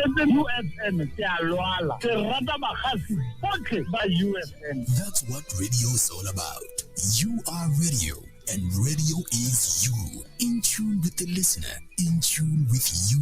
USN ke a lwala ke rata bagasi botlhe ba USN. That's what radio is all about. You are radio, and radio is you. In tune with the listener, in tune with you.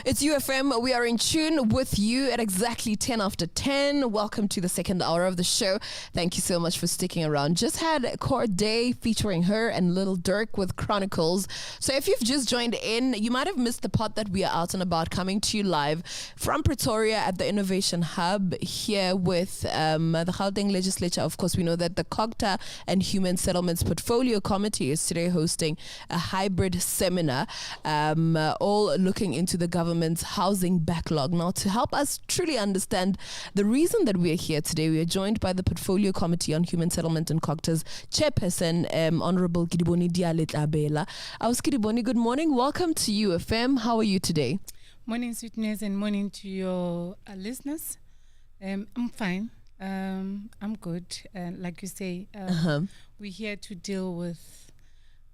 It's UFM. We are in tune with you at exactly 10 after 10. Welcome to the second hour of the show. Thank you so much for sticking around. Just had Court Day featuring her and Little Dirk with Chronicles. So if you've just joined in, you might have missed the part that we are out and about, coming to you live from Pretoria at the Innovation Hub here with the Gauteng Legislature. Of course, we know that the COGTA and Human Settlements Portfolio Committee is today hosting a hybrid seminar, all looking into the government's housing backlog. Now, to help us truly understand the reason that we are here today, we are joined by the Portfolio Committee on Human Settlement and COGTA's chairperson, Honorable Kidiboni Dialet-Abela. Kidiboni, good morning. Welcome to UFM. How are you today? Morning, sweetness, and morning to your listeners. I'm fine. I'm good. Like you say, we're here to deal with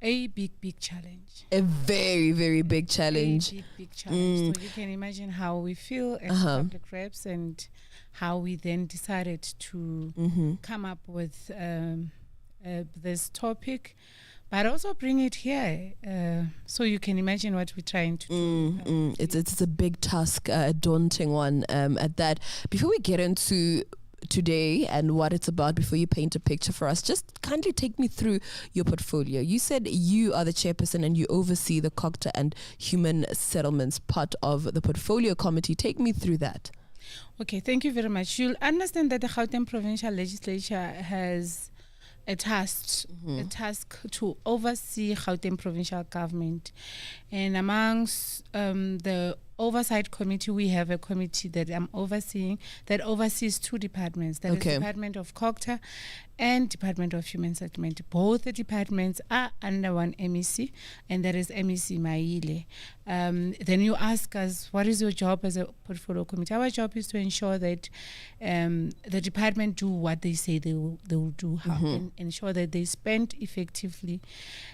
a big challenge. A very, very big challenge. A big challenge. So you can imagine how we feel as public reps and how we then decided to come up with this topic, but also bring it here. So you can imagine what we're trying to do. It's a big task, a daunting one at that. Before we get into today and what it's about, before you paint a picture for us, just kindly take me through your portfolio. You said you are the chairperson and you oversee the COGTA and Human Settlements part of the portfolio committee. Take me through that. Okay, thank you very much. You'll understand that the Gauteng Provincial Legislature has a task to oversee Gauteng Provincial Government, and amongst the Oversight Committee, we have a committee that I'm overseeing that oversees two departments. That is Department of COGTA and Department of Human Settlement. Both the departments are under one MEC, and that is MEC Maile. Then you ask us, what is your job as a portfolio committee? Our job is to ensure that the department do what they say they will do, and ensure that they spend effectively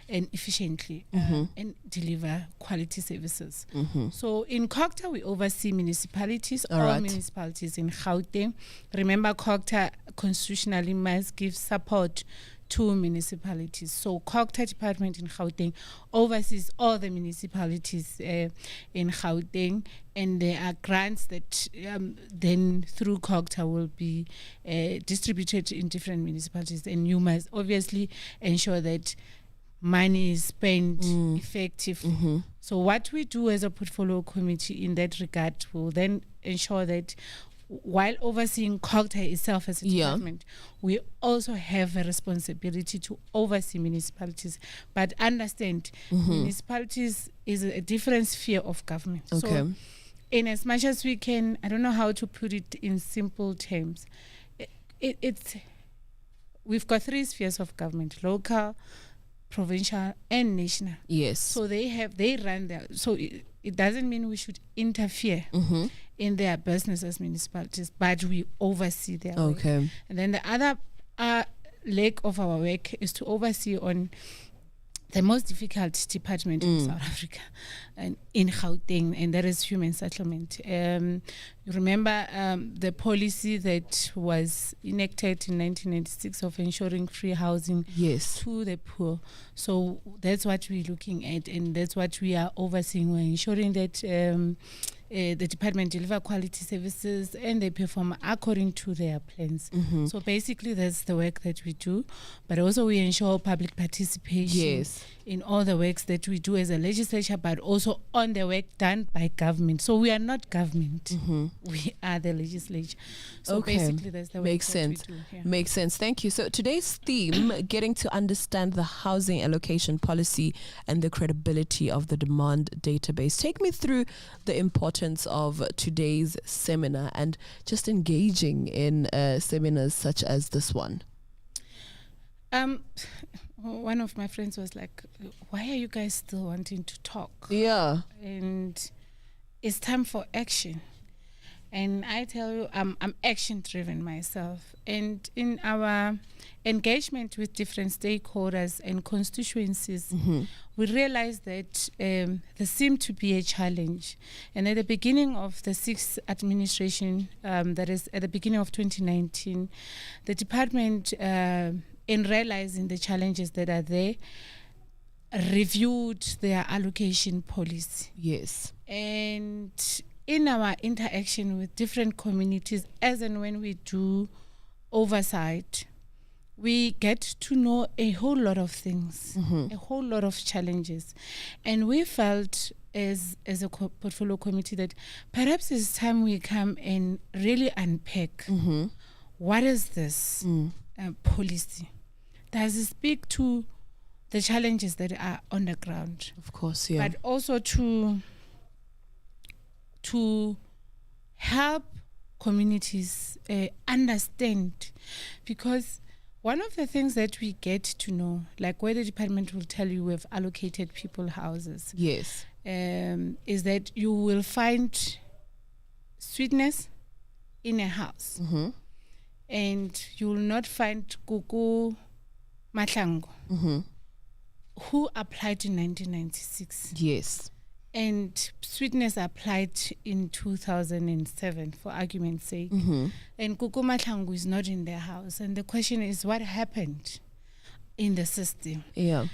and efficiently and deliver quality services. So in COGTA, we oversee municipalities, all municipalities in Gauteng. Remember, COGTA constitutionally must give support to municipalities. So COGTA department in Gauteng oversees all the municipalities in Gauteng, and there are grants that then through COGTA will be distributed in different municipalities, and you must obviously ensure that money is spent effectively. So what we do as a portfolio committee in that regard will then ensure that while overseeing COGTA itself as a department, we also have a responsibility to oversee municipalities. But understand, municipalities is a different sphere of government. So in as much as we can, I don't know how to put it in simple terms, we've got three spheres of government: local, provincial, and national. Yes. So they run their, so it doesn't mean we should interfere in their business as municipalities, but we oversee their work. And then the other leg of our work is to oversee on the most difficult department in South Africa and in Gauteng, and that is human settlement. You remember the policy that was enacted in 1996 of ensuring free housing to the poor. So that's what we're looking at, and that's what we are overseeing. We're ensuring that the department deliver quality services and they perform according to their plans. So basically that's the work that we do, but also we ensure public participation in all the works that we do as a legislature, but also on the work done by government. So we are not government, we are the legislature. So basically that's the work that we do. Makes sense. Thank you. So today's theme, getting to understand the housing allocation policy and the credibility of the demand database. Take me through the importance of today's seminar and just engaging in seminars such as this one. One of my friends was like, why are you guys still wanting to talk? Yeah. And it's time for action. And I tell you, I'm action-driven myself. And in our engagement with different stakeholders and constituencies, we realized that there seemed to be a challenge. And at the beginning of the sixth administration, that is at the beginning of 2019, the department, in realizing the challenges that are there, reviewed their allocation policy. Yes. And in our interaction with different communities, as and when we do oversight, we get to know a whole lot of things, a whole lot of challenges. And we felt as a portfolio committee that perhaps it's time we come and really unpack what is this policy? Does it speak to the challenges that are on the ground? Of course, yeah. But also to help communities understand, because one of the things that we get to know, like where the department will tell you we've allocated people houses, Yes. is that you will find sweetness in a house, and you will not find kuku matlango, who applied in 1996. Yes. And sweetness applied in 2007, for argument's sake. And Kuku Matlangu is not in their house. And the question is, what happened in the system? Yeah.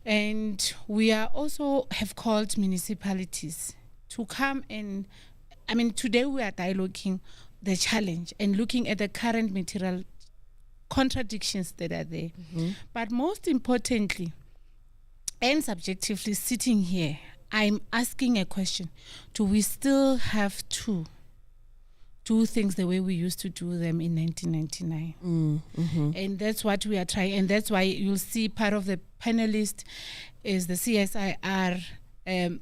And we are also have called municipalities to come and, I mean, today we are dialoguing the challenge and looking at the current material contradictions that are there. But most importantly, and subjectively sitting here, I'm asking a question. Do we still have to do things the way we used to do them in 1999? And that's what we are trying. And that's why you'll see part of the panelist is the CSIR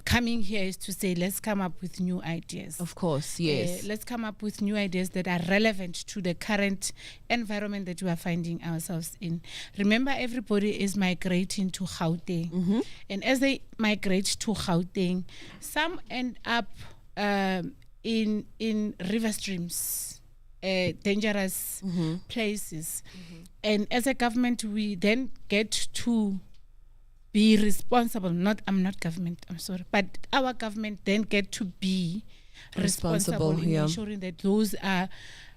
coming here is to say, let's come up with new ideas. Of course, yes. Let's come up with new ideas that are relevant to the current environment that we are finding ourselves in. Remember, everybody is migrating to Gauteng. And as they migrate to Gauteng, some end up in river streams, dangerous places. And as a government, we then get to be responsible, I'm not government, I'm sorry, but our government then get to be responsible in ensuring that those are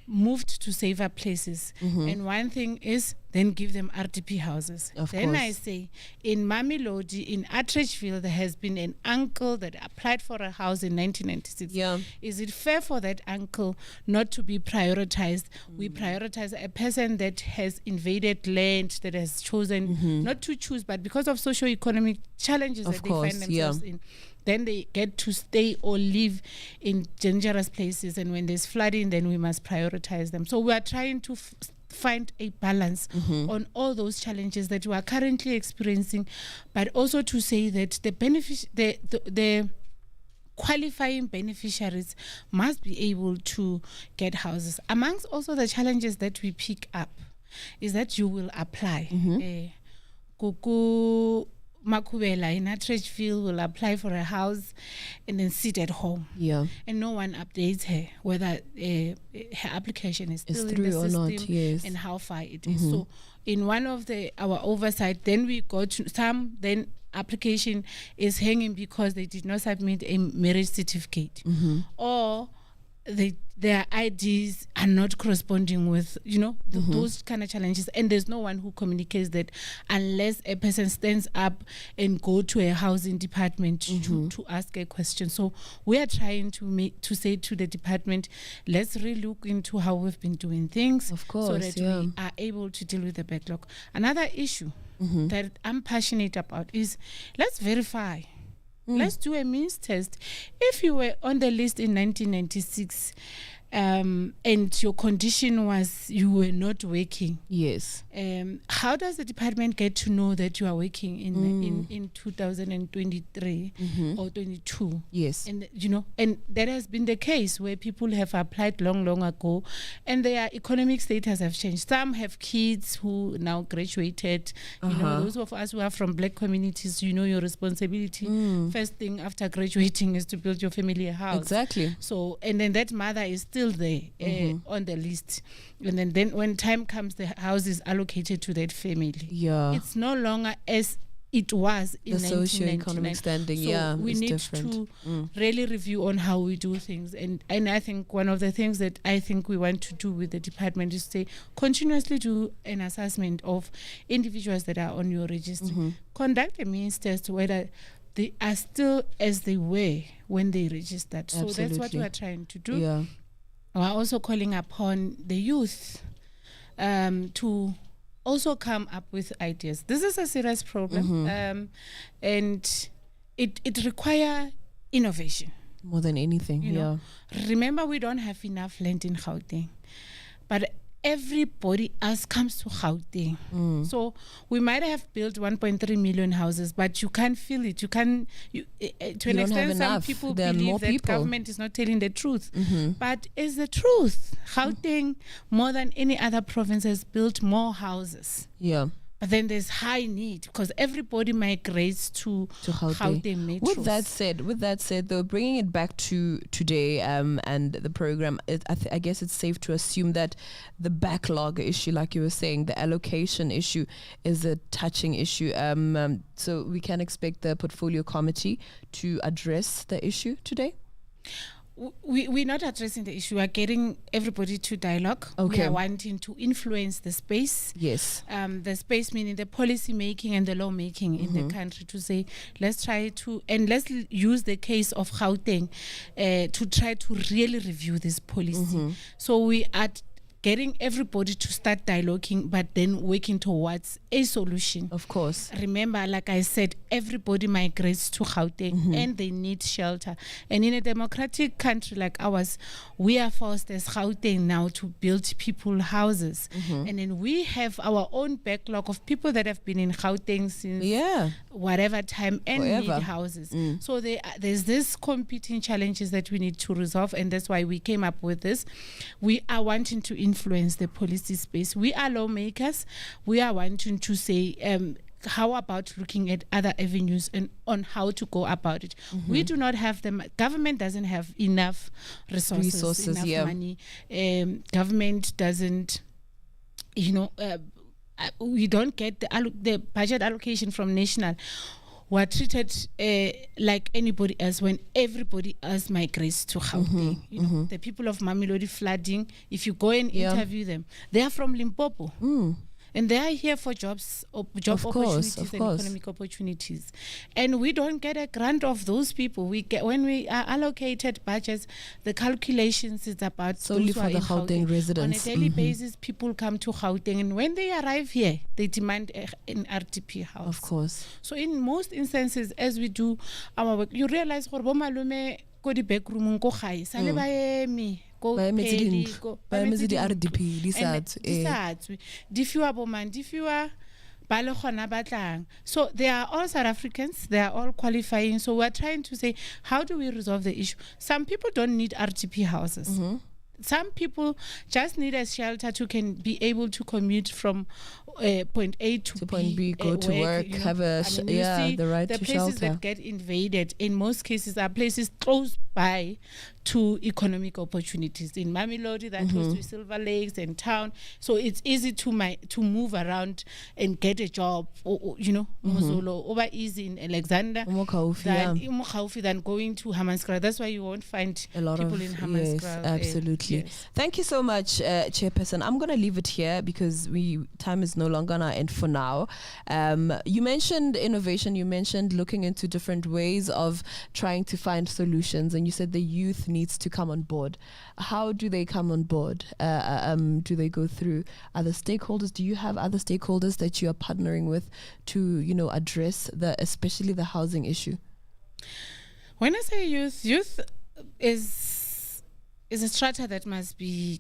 moved to safer places. And one thing is then give them RDP houses. Then I say, in Mamelodi, in Atteridgeville, there has been an uncle that applied for a house in 1996. Yeah. Is it fair for that uncle not to be prioritized? We prioritize a person that has invaded land, that has chosen not to choose, but because of socio-economic challenges that they find themselves in. Then they get to stay or live in dangerous places. And when there's flooding, then we must prioritize them. So we are trying to find a balance on all those challenges that we are currently experiencing, but also to say that the qualifying beneficiaries must be able to get houses. Amongst also the challenges that we pick up is that you will apply. Kuku Makubela in Atteridgeville will apply for a house and then sit at home. Yeah. And no one updates her whether her application is still in the system or not, and how far it is. So in one of our oversight, then we got to some, then application is hanging because they did not submit a marriage certificate. Or their IDs are not corresponding with, those kind of challenges. And there's no one who communicates that unless a person stands up and go to a housing department to ask a question. So we are trying to say to the department, let's relook into how we've been doing things, of course, so that we are able to deal with the backlog. Another issue that I'm passionate about is let's verify. Let's do a means test. If you were on the list in 1996 and your condition was you were not working, yes, how does the department get to know that you are working in 2023 or 22? Yes. And and that has been the case where people have applied long ago and their economic status have changed. Some have kids who now graduated. Those of us who are from black communities, your responsibility first thing after graduating is to build your family a house. Exactly. So, and then that mother is still still there on the list. And then when time comes, the house is allocated to that family. Yeah. It's no longer as it was in The 1999. socio-economic standing, So we is need different. to really review on how we do things. And I think one of the things that I think we want to do with the department is to continuously do an assessment of individuals that are on your register. Conduct a means test whether they are still as they were when they registered. So that's what we are trying to do. Yeah. We're also calling upon the youth to also come up with ideas. This is a serious problem, and it requires innovation. More than anything, You know, remember, we don't have enough land in Gauteng, but everybody else comes to Gauteng. So we might have built 1.3 million houses, but you can't feel it. You can, to an don't have extent, some enough. people There are more believe that people. government is not telling the truth. But it's the truth. Gauteng, more than any other province, has built more houses. Yeah. But then there's high need because everybody migrates to Gauteng metros. With that said, though, bringing it back to today and the program, I guess it's safe to assume that the backlog issue, like you were saying, the allocation issue, is a touching issue. So we can expect the portfolio committee to address the issue today. We're not addressing the issue. We're getting everybody to dialogue. Okay. We are wanting to influence the space. Yes. The space meaning the policy making and the law making in the country, to say, let's try to, and let's use the case of Gauteng to try to really review this policy. So we are getting everybody to start dialoguing, but then working towards a solution. Of course. Remember, like I said, everybody migrates to Gauteng and they need shelter. And in a democratic country like ours, we are forced as Gauteng now to build people houses. And then we have our own backlog of people that have been in Gauteng since whatever time and need houses. So there's this competing challenges that we need to resolve, and that's why we came up with this. We are wanting to influence the policy space. We are lawmakers. We are wanting to say, how about looking at other avenues and on how to go about it? We do not have them. Government doesn't have enough resources enough money. Government doesn't, we don't get the budget allocation from national. We're treated like anybody else when everybody else migrates to Gauteng. The people of Mamelodi flooding, if you go and interview them, they are from Limpopo. And they are here for jobs, job opportunities and economic opportunities. And we don't get a grant of those people. We get, when we are allocated budgets, the calculations is about solely for the Gauteng residents. On a daily basis, people come to Gauteng, and when they arrive here, they demand an RDP house. Of course. So in most instances, as we do our work, you realize gore bo malume ko di back room ko gae sa le ba emi go pedi go ba emetse di RDP di fiwa bo man di fiwa ba le gona batlang. So they are all South Africans, they are all qualifying. So we're trying to say, how do we resolve the issue? Some people don't need RDP houses. Some people just need a shelter to can be able to commute from point A to point B, go to work, have a the right to shelter. The places that get invaded in most cases are places close by to economic opportunities. In Mamelodi, that close to Silver Lakes and town, so it's easy to move around and get a job. Mozolo over easy in Alexander than going to Hammanskraal. That's why you won't find a lot people of in Hammanskraal. Yes, absolutely. Thank you so much, Chairperson. I'm going to leave it here because time is no longer on our end for now. You mentioned innovation. You mentioned looking into different ways of trying to find solutions, and you said the youth needs to come on board. How do they come on board? Do they go through other stakeholders? Do you have other stakeholders that you are partnering with to address especially the housing issue? When I say youth is a strata that must be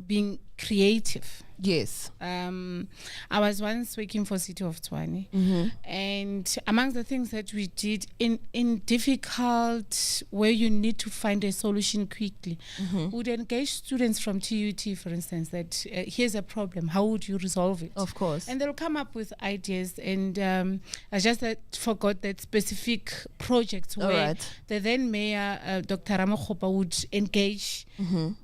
being creative. Yes. I was once working for City of Tshwane, and amongst the things that we did in difficult where you need to find a solution quickly, we would engage students from TUT, for instance, that here's a problem, how would you resolve it? Of course. And they'll come up with ideas, and I just forgot that specific projects where the then mayor, Dr. Ramokgopa, would engage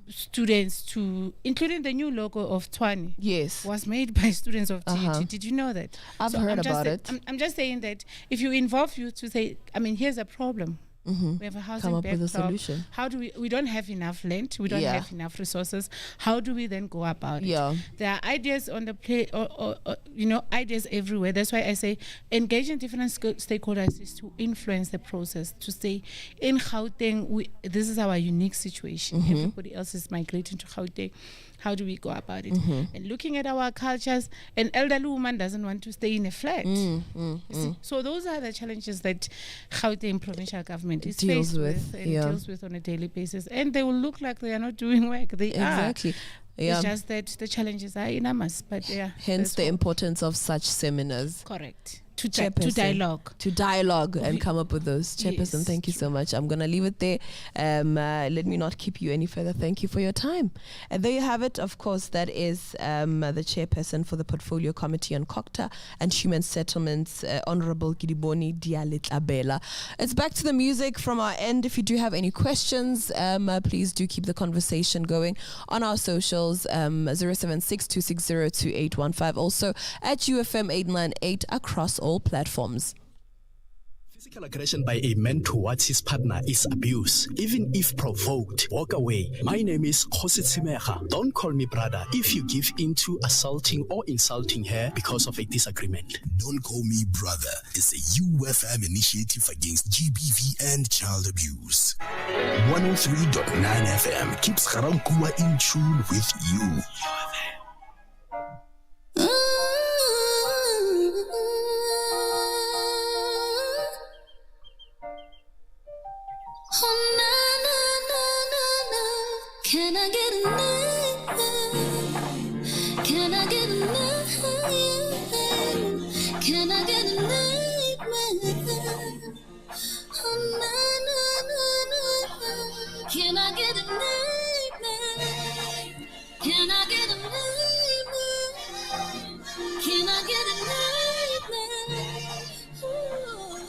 students to, including the new logo of Tshwane. Yes. Was made by students of TUT. Did you know that? I've heard about it. I'm just saying that if you involve youth to say, I mean, here's a problem. We have a housing Come up with a backlog. solution. How do we don't have enough land. We don't have enough resources. How do we then go about Yeah. it? There are ideas on the plate, or ideas everywhere. That's why I say engaging different stakeholders is to influence the process. To say, in Gauteng, this is our unique situation. Everybody else is migrating to Gauteng. How do we go about it? And looking at our cultures, an elderly woman doesn't want to stay in a flat. So those are the challenges that Gauteng provincial government is Deals faced with, and deals with on a daily basis. And they will look like they are not doing work. They Exactly. are. Yeah. It's just that the challenges are enormous. But yeah. Hence the importance of such seminars. Correct. To dialogue. To dialogue and come up with those. Chairperson, thank you so much. I'm going to leave it there. Let me not keep you any further. Thank you for your time. And there you have it. Of course, that is the chairperson for the Portfolio Committee on COGTA and Human Settlements, Honorable Kidiboni Dialetlabela. It's back to the music from our end. If you do have any questions, please do keep the conversation going on our socials, 076-260-2815. Also at UFM 898 across all platforms. Physical aggression by a man towards his partner is abuse. Even if provoked, walk away. My name is Khosi Tsimega. Don't call me brother if you give in to assaulting or insulting her because of a disagreement. Don't call me brother. It's a UFM initiative against GBV and child abuse. 103.9 FM keeps Garankuwa in tune with you. Can I get a name? Can I get a name? Can I get a name? Oh, na, na, na, na, na. Can I get a name? Can I get a name? Can I get a name? Oh,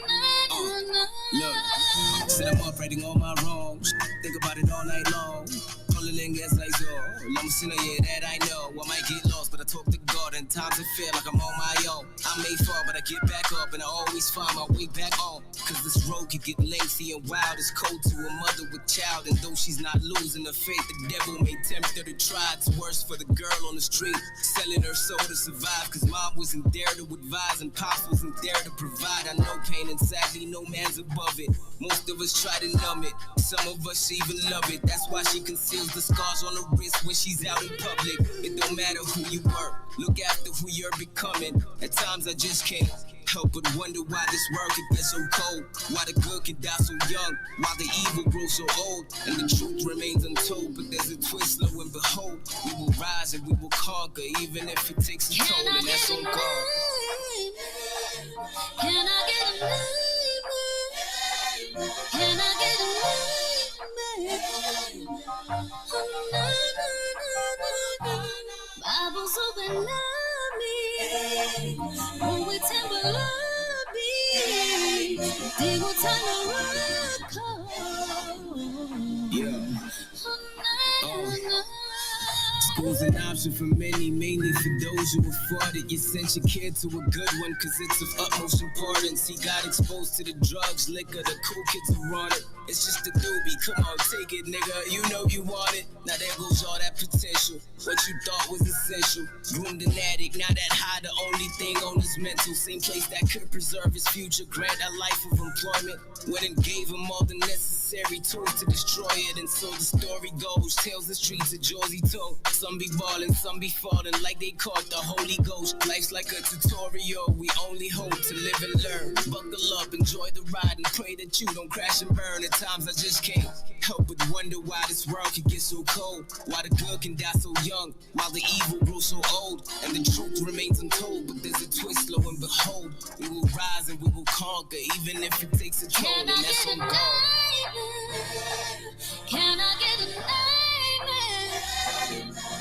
na, na, na. Look, sit up writing all my wrongs. Think about it all night long. Calling as I go. I'm a sinner, yeah, that I know. I might get lost, but I talk to God. And times it feel like I'm on my own. I may fall, but I get back up, and I always find my way back home. Cause this road can get lengthy and wild. It's cold to a mother with child. And though she's not losing her faith, the devil may tempt her to try. It's worse for the girl on the street, selling her soul to survive. Cause mom wasn't there to advise, and pops wasn't there to provide. I know pain, and sadly, no man's above it. Most of us try to numb it. Some of us even love it. That's why she conceals the scars on her wrist when she's out in public. It don't matter who you were, look after who you're becoming. At times I just can't help but wonder why this world can get so cold. Why the good can die so young, why the evil grows so old. And the truth remains untold, but there's a twist, lo and behold. We will rise and we will conquer, even if it takes a toll, and that's on God. Can I get a name? Can I get a name? Oh, na, na, na, na, na. Bibles open love me. When we temple love me. They will turn around. Yeah. Oh, na, na, na. School's an option for many, mainly for those who afford it. You sent your kid to a good one, cause it's of utmost importance. He got exposed to the drugs, liquor, the cool kids who run it. It's just a doobie, come on, take it, nigga, you know you want it. Now there goes all that potential, what you thought was essential. Groomed an addict, now that high, the only thing on his mental. Same place that could preserve his future, grant a life of employment. Went and gave him all the necessary necessary tools to destroy it. And so the story goes, tells the streets of Jersey told. Some be ballin', some be falling like they caught the Holy Ghost. Life's like a tutorial, we only hope to live and learn. Buckle up, enjoy the ride, and pray that you don't crash and burn. At times I just can't help but wonder why this world can get so cold. Why the good can die so young, while the evil grows so old. And the truth remains untold, but there's a twist, lo and behold. We will rise and we will conquer, even if it takes a toll. Can I get a nightmare? Can I get a nightmare?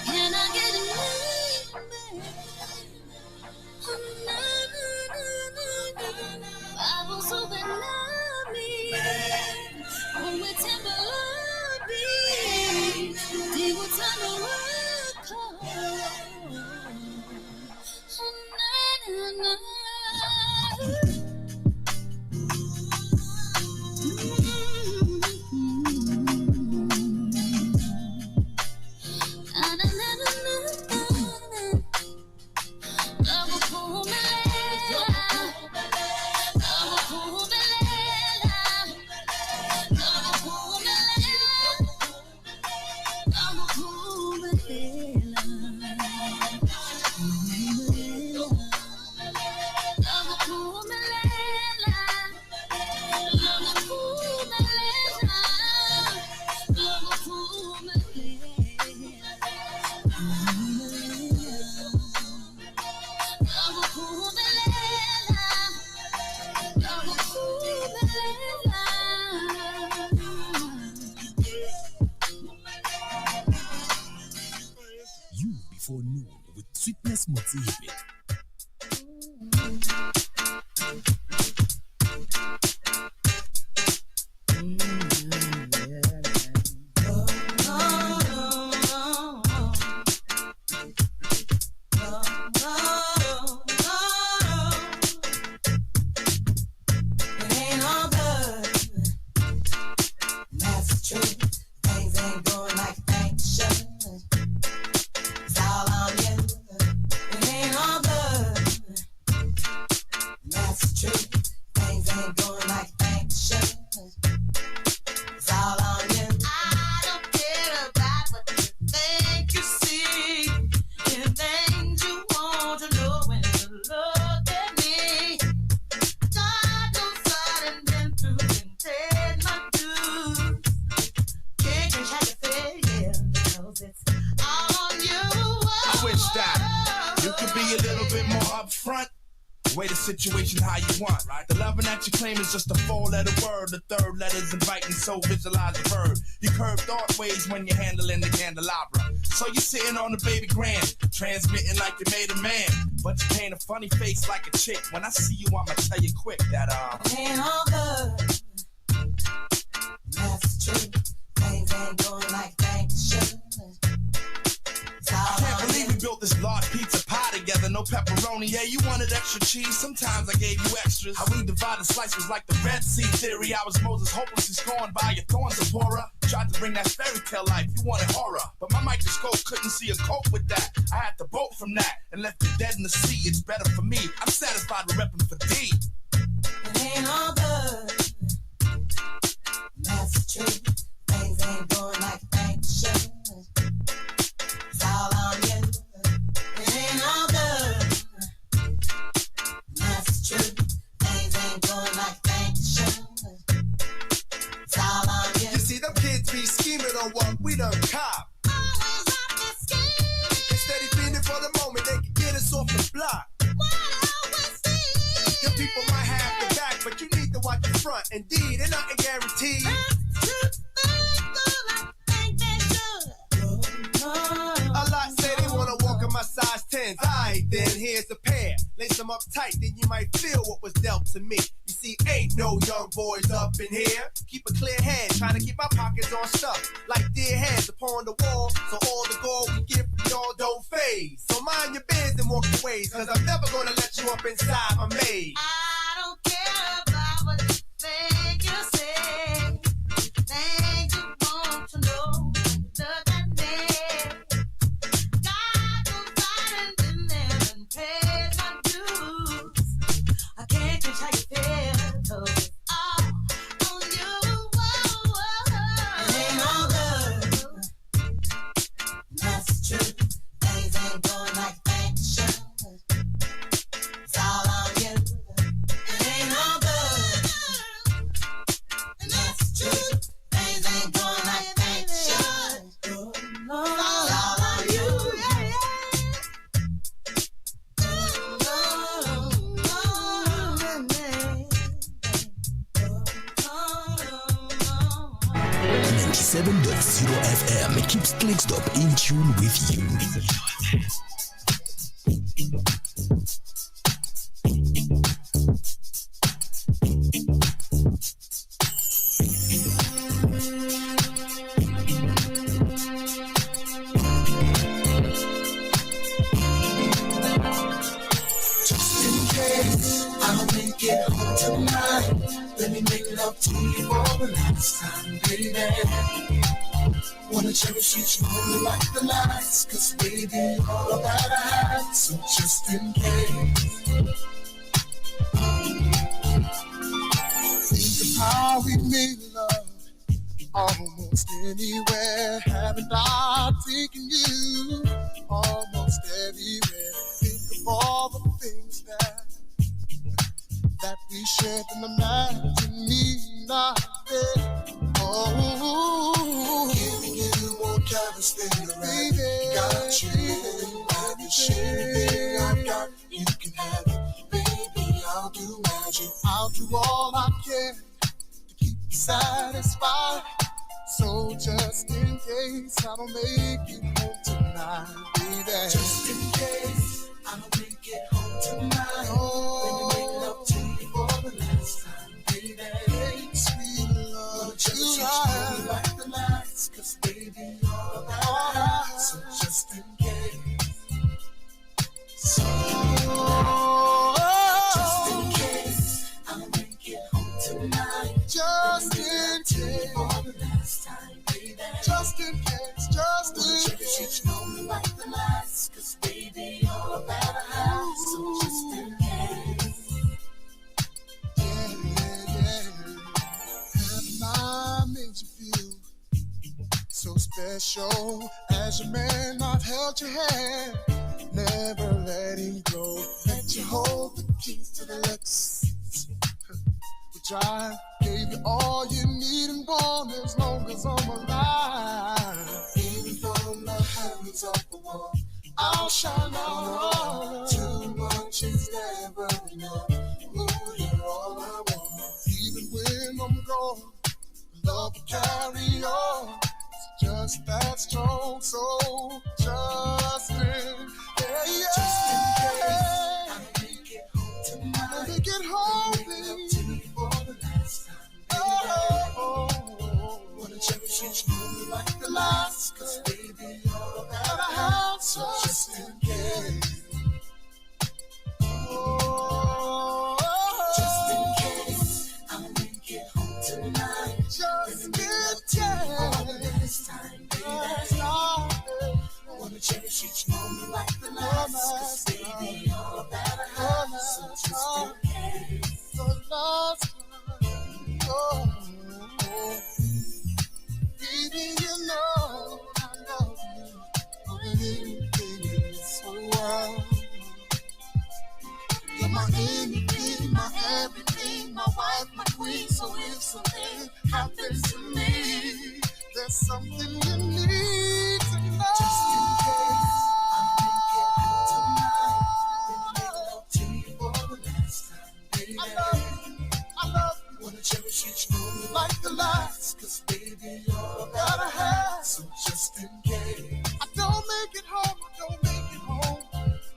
Can I get a nightmare? Oh, na, na, na, na. Bibles open up me. When we temple up me, they will turn the world cold. Oh, na, na, na. Before noon with Sweetness Motsibe. Situation how you want, right? The loving that you claim is just a four-letter word. The third letter's inviting, so visualize the verb. You curve thought ways when you're handling the candelabra. So you're sitting on the baby grand, transmitting like you made a man, but you paint a funny face like a chick. When I see you, I'ma tell you quick that it ain't all good. That's true. Things ain't going like things should. I can't believe we built this large pizza pie together, no pepperoni. Yeah, you wanted extra cheese, sometimes I gave you extras. How we divided slices like the Red Sea theory. I was Moses, hopelessly scorned by your thorns, Zipporah. Tried to bring that fairy tale life, you wanted horror, but my microscope couldn't see a cope with that. I had to bolt from that and left it dead in the sea. It's better for me, I'm satisfied with repping for D. It ain't all good. That's true. Things ain't going like things should. It's all on you. It ain't all good. That's true. Things ain't going like things should. It's all on you. You see, them kids be scheming on what we done cop. Always up to scheme. Instead of feeling for the moment, they can get us off the block. What always seems. Your people might have the back, but you need to watch the front. Indeed, and nothing guaranteed. A lot say they wanna walk in my size 10s. Alright then, here's a pair. Lace them up tight, then you might feel what was dealt to me. You see, ain't no young boys up in here. Keep a clear head, trying to keep my pockets on stuff. Like dear heads upon the wall, so all the gold we get from y'all don't fade. So mind your biz and walk your ways, cause I'm never gonna let you up inside my maze. I don't care about what you think you say. Things you want to know. Look at me. God goes out and been there and paid my dues. I can't change how you feel, 'cause it's all on you. Whoa, whoa. 97.0 FM keeps Clickstop in tune with you. Just in case I don't make it home tonight, let me make love to you for the last time, baby. Wanna cherish each moment like the lights, cause baby, all about I have. So just in case, think of how we made love almost anywhere. Haven't I taken you almost everywhere? Think of all the things that we shared, and imagine me not there. Oh, giving you more careless than the baby. Got you, anything I've got, you can have it, baby. I'll do magic. I'll do all I can to keep you satisfied. So just in case I don't make it home tonight, baby. Just in case I don't make it home tonight, let me make love to you for the last time, baby. Sweet love, you like the lights, cause baby, all about us. So just in case, just in case I don't make it home tonight, just in case for the last time, baby. Just in case, just in case. Cherish each moment like the lights, cause baby, all about a house. So just in case. Yeah. Have I made you feel so special? As your man, I've held your hand, never letting go. Let you hold the keys to the Lexus, which I gave you all you need and want as long as I'm alive. Even from the heavens up the wall, I'll shine out. Too much is never enough. Ooh, you're all I want. Even when I'm gone, love will carry on. It's just that strong, so just in case. Just in case I make it home tonight. Make it home, baby. Wanna cherish each moment like the last, cause baby, all about a house. So just in case, just in case I'll make it home tonight. Just in case, this time, baby. Wanna cherish each moment like the last, cause baby, all about a house. So just in case, the last time. Baby, you know I love you more than anything in this whole world. You're my anything, my everything, my wife, my queen. So if something happens to me, there's something you need to know. Just in case I make it home tonight, let me make love to you for the last time, baby. I love you. Wanna cherish each moment like the lights, cause baby, you're about a house. So just in case I don't make it home,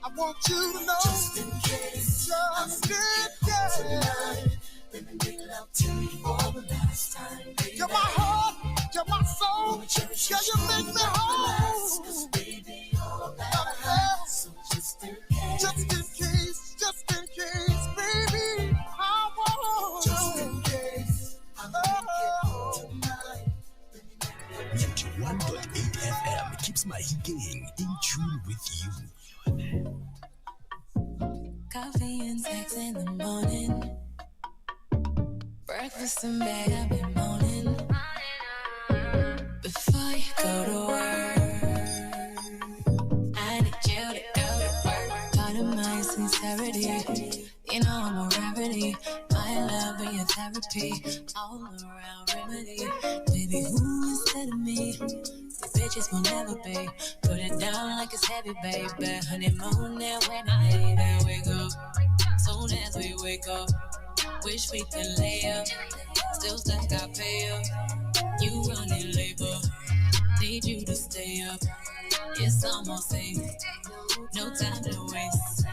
I want you to know. Just in case, just in case tonight, let me make love to you for the last time, baby. You're my heart, you're my soul. Yeah, you make me whole. Cause baby, you're about a house. So just in case, just in case, baby, I want. Just in case I make it home tonight. 91.8 FM keeps my gang in tune with you. Coffee and sex in the morning, breakfast in bed every morning. Before you go to work, I need you to go to work. Part of my sincerity, you know I'm a rarity. My love and your therapy, all around remedy. Baby, who instead of me? The bitches will never be. Put it down like it's heavy, baby. Honeymoon there when I there we go. Soon as we wake up, wish we could lay up. Still think I pay up. You running labor, need you to stay up. It's almost 8, no time to waste.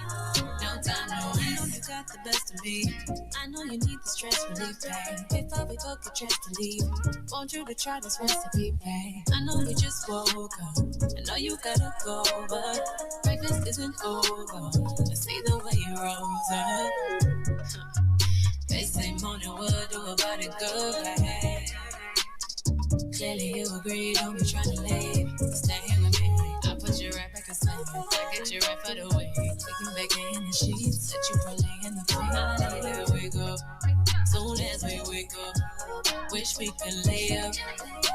No time to waste. I know you got the best of me. I know you need the stress relief, babe. Before we book a trip to leave, want you to try this recipe, babe. I know we just woke up. I know you gotta go, but breakfast isn't over. I see the way you rose up. They say morning, what do about it, good, babe? Clearly you agree, don't be trying to leave. Stay here with me. I put you right back asleep. I get you right for the way. Taking back in the sheets, set you early in the plane. I need to wake up. Soon as we wake up, wish we could lay up.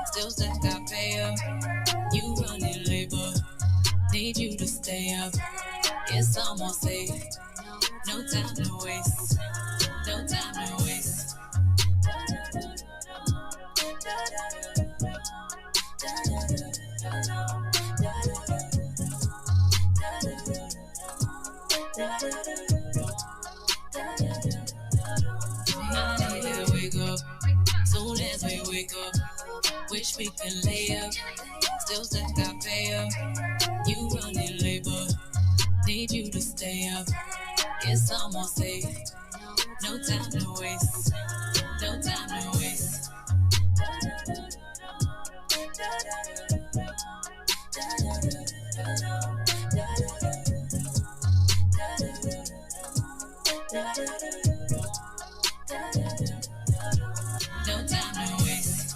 Still stack our pay up. You running labor, need you to stay up. It's almost 8, no time to waste. No time to waste. I need to wake up. Soon as we wake up, wish we could lay up. Still stack our pay up. You running labor, need you to stay up. It's almost 8, no time to waste. No time to waste. No time to waste.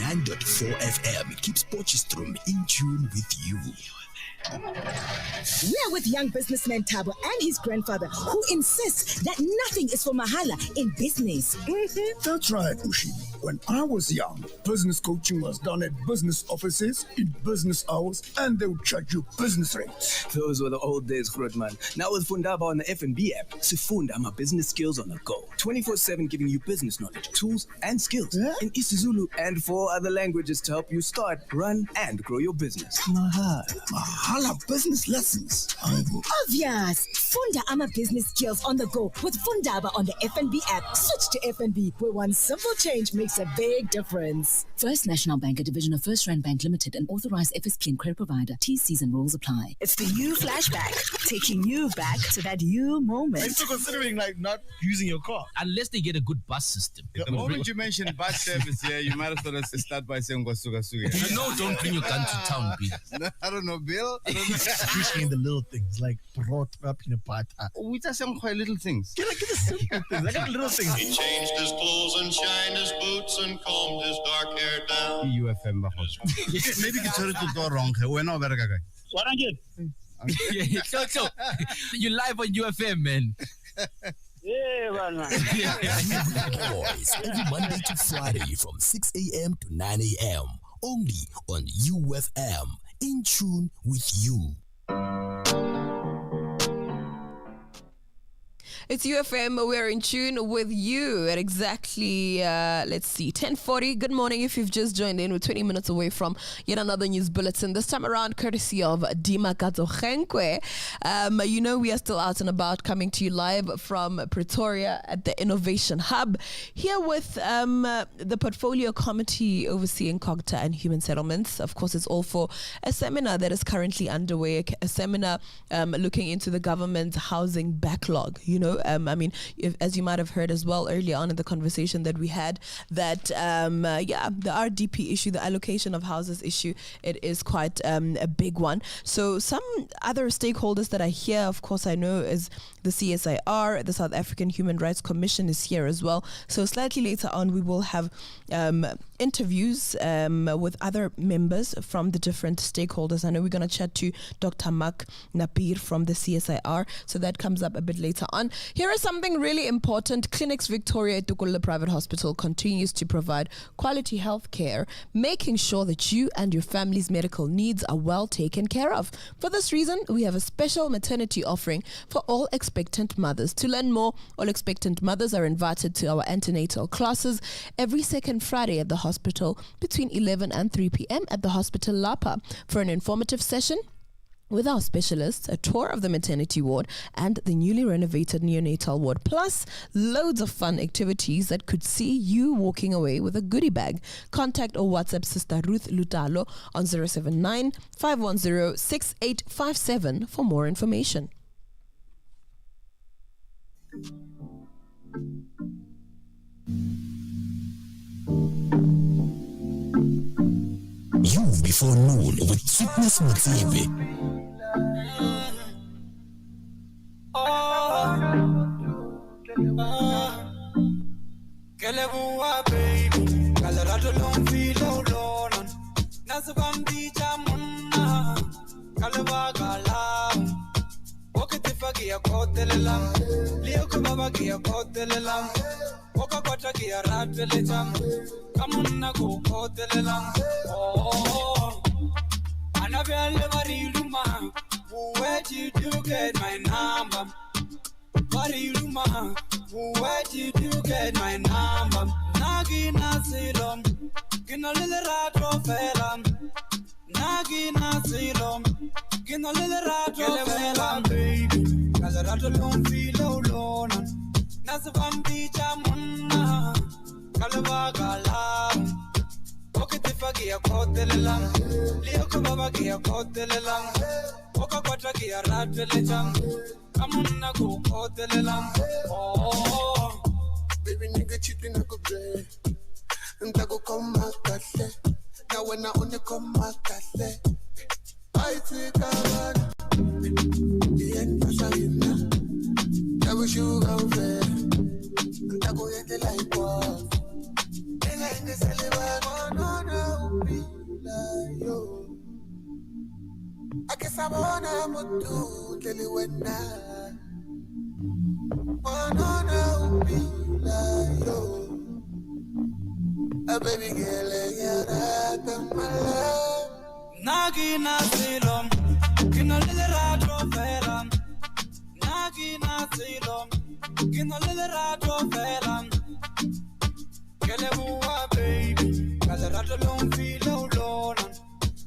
99.4 FM keeps Potchefstroom in tune with you. We're with young businessman Thabo and his grandfather, who insists that nothing is for mahala in business. That's right, Ushi. When I was young, business coaching was done at business offices in business hours, and they would charge you business rates. Those were the old days, Grootman. Now with Fundaba on the FNB app, Sifunda my business skills on the go. 24/7 giving you business knowledge, tools, and skills in isiZulu and 4 other languages to help you start, run, and grow your business. Mahala business lessons. Obvious. Funda ama business skills on the go with Fundaba on the FNB app. Switch to FNB, where one simple change makes a big difference. First National Bank, a division of First Rand Bank Limited, an authorized FSP and credit provider. T's and rules apply. It's the you flashback, taking you back to that you moment. I'm still considering not using your car. Unless they get a good bus system. The moment you mention bus service here, you might as well start by saying Gosuga. No, don't bring your gun to town, Bill. No, I don't know, Bill. I don't know. Appreciating the little things like brought up in a pot. Which are some quite little things. Get the simple things. I got little things. He changed his clothes and shined his boots and combed his dark hair down. UFM Maybe you turn it to the wrong. We're not better guy. What again? So, you live on UFM, man. Yeah, man. Boys, every Monday to Friday from 6 a.m. to 9 a.m. Only on UFM. In tune with you. It's UFM. We're in tune with you at exactly, 10:40. Good morning if you've just joined in. We're 20 minutes away from yet another news bulletin. This time around, courtesy of Dima Gauteng. We are still out and about, coming to you live from Pretoria at the Innovation Hub. Here with the Portfolio Committee overseeing COGTA and Human Settlements. Of course, it's all for a seminar that is currently underway, a seminar looking into the government's housing backlog. As you might have heard as well earlier on in the conversation that we had, that the RDP issue, the allocation of houses issue, it is quite a big one. So some other stakeholders that are here, of course, I know is the CSIR, the South African Human Rights Commission is here as well. So slightly later on, we will have interviews with other members from the different stakeholders. I know we're going to chat to Dr. Mark Napir from the CSIR, so that comes up a bit later on. Here is something really important. Clinics Victoria Etukulela Private Hospital continues to provide quality health care, making sure that you and your family's medical needs are well taken care of. For this reason, we have a special maternity offering for all expectant mothers. To learn more, all expectant mothers are invited to our antenatal classes every second Friday at the hospital hospital between 11 and 3 p.m. at the Hospital Lapa for an informative session with our specialists, a tour of the maternity ward and the newly renovated neonatal ward, plus loads of fun activities that could see you walking away with a goodie bag. Contact or WhatsApp Sister Ruth Lutalo on 079 510 6857 for more information. You before noon with Sweetness Mutebe. Kelebua baby, Kalarato don't feel alone. Nasabandi Jamuna, Kalaba Gala, Okitifagia Kotelam, Leokubagia Kotelam, Okapatagia Ratelam, Kamunago Kotelam. Oh, Annabelle Mariluma, where did you get my number? Mariluma, where did you get my number? Nagina Silom, Gina Lilerato Felam, Nagina Silom, Gina Lilerato Felam, baby, Kalarato don't feel alone. Nasabambi Jamuna, Kalabagala, Okitifagia Kotelam, Leokubagia Kotelam, Okapatagia Ratelam. Kamuna go Kotelam. Oh, baby nigga cheating I go play. And I go come back at now when I only come back at I take a run. The end was a winner. I wish you out there. And I go hit the light bulb. Then I ain't the celibate. No, be like yo. I guess I wanna put you till you went down. No, be like yo. A baby girl, you're right in my love. Nagina Silom, Gina Lilerato Felam, Nagina Silom, Gina Lilerato Felam. Kelebua baby, Kalarato don't feel alone.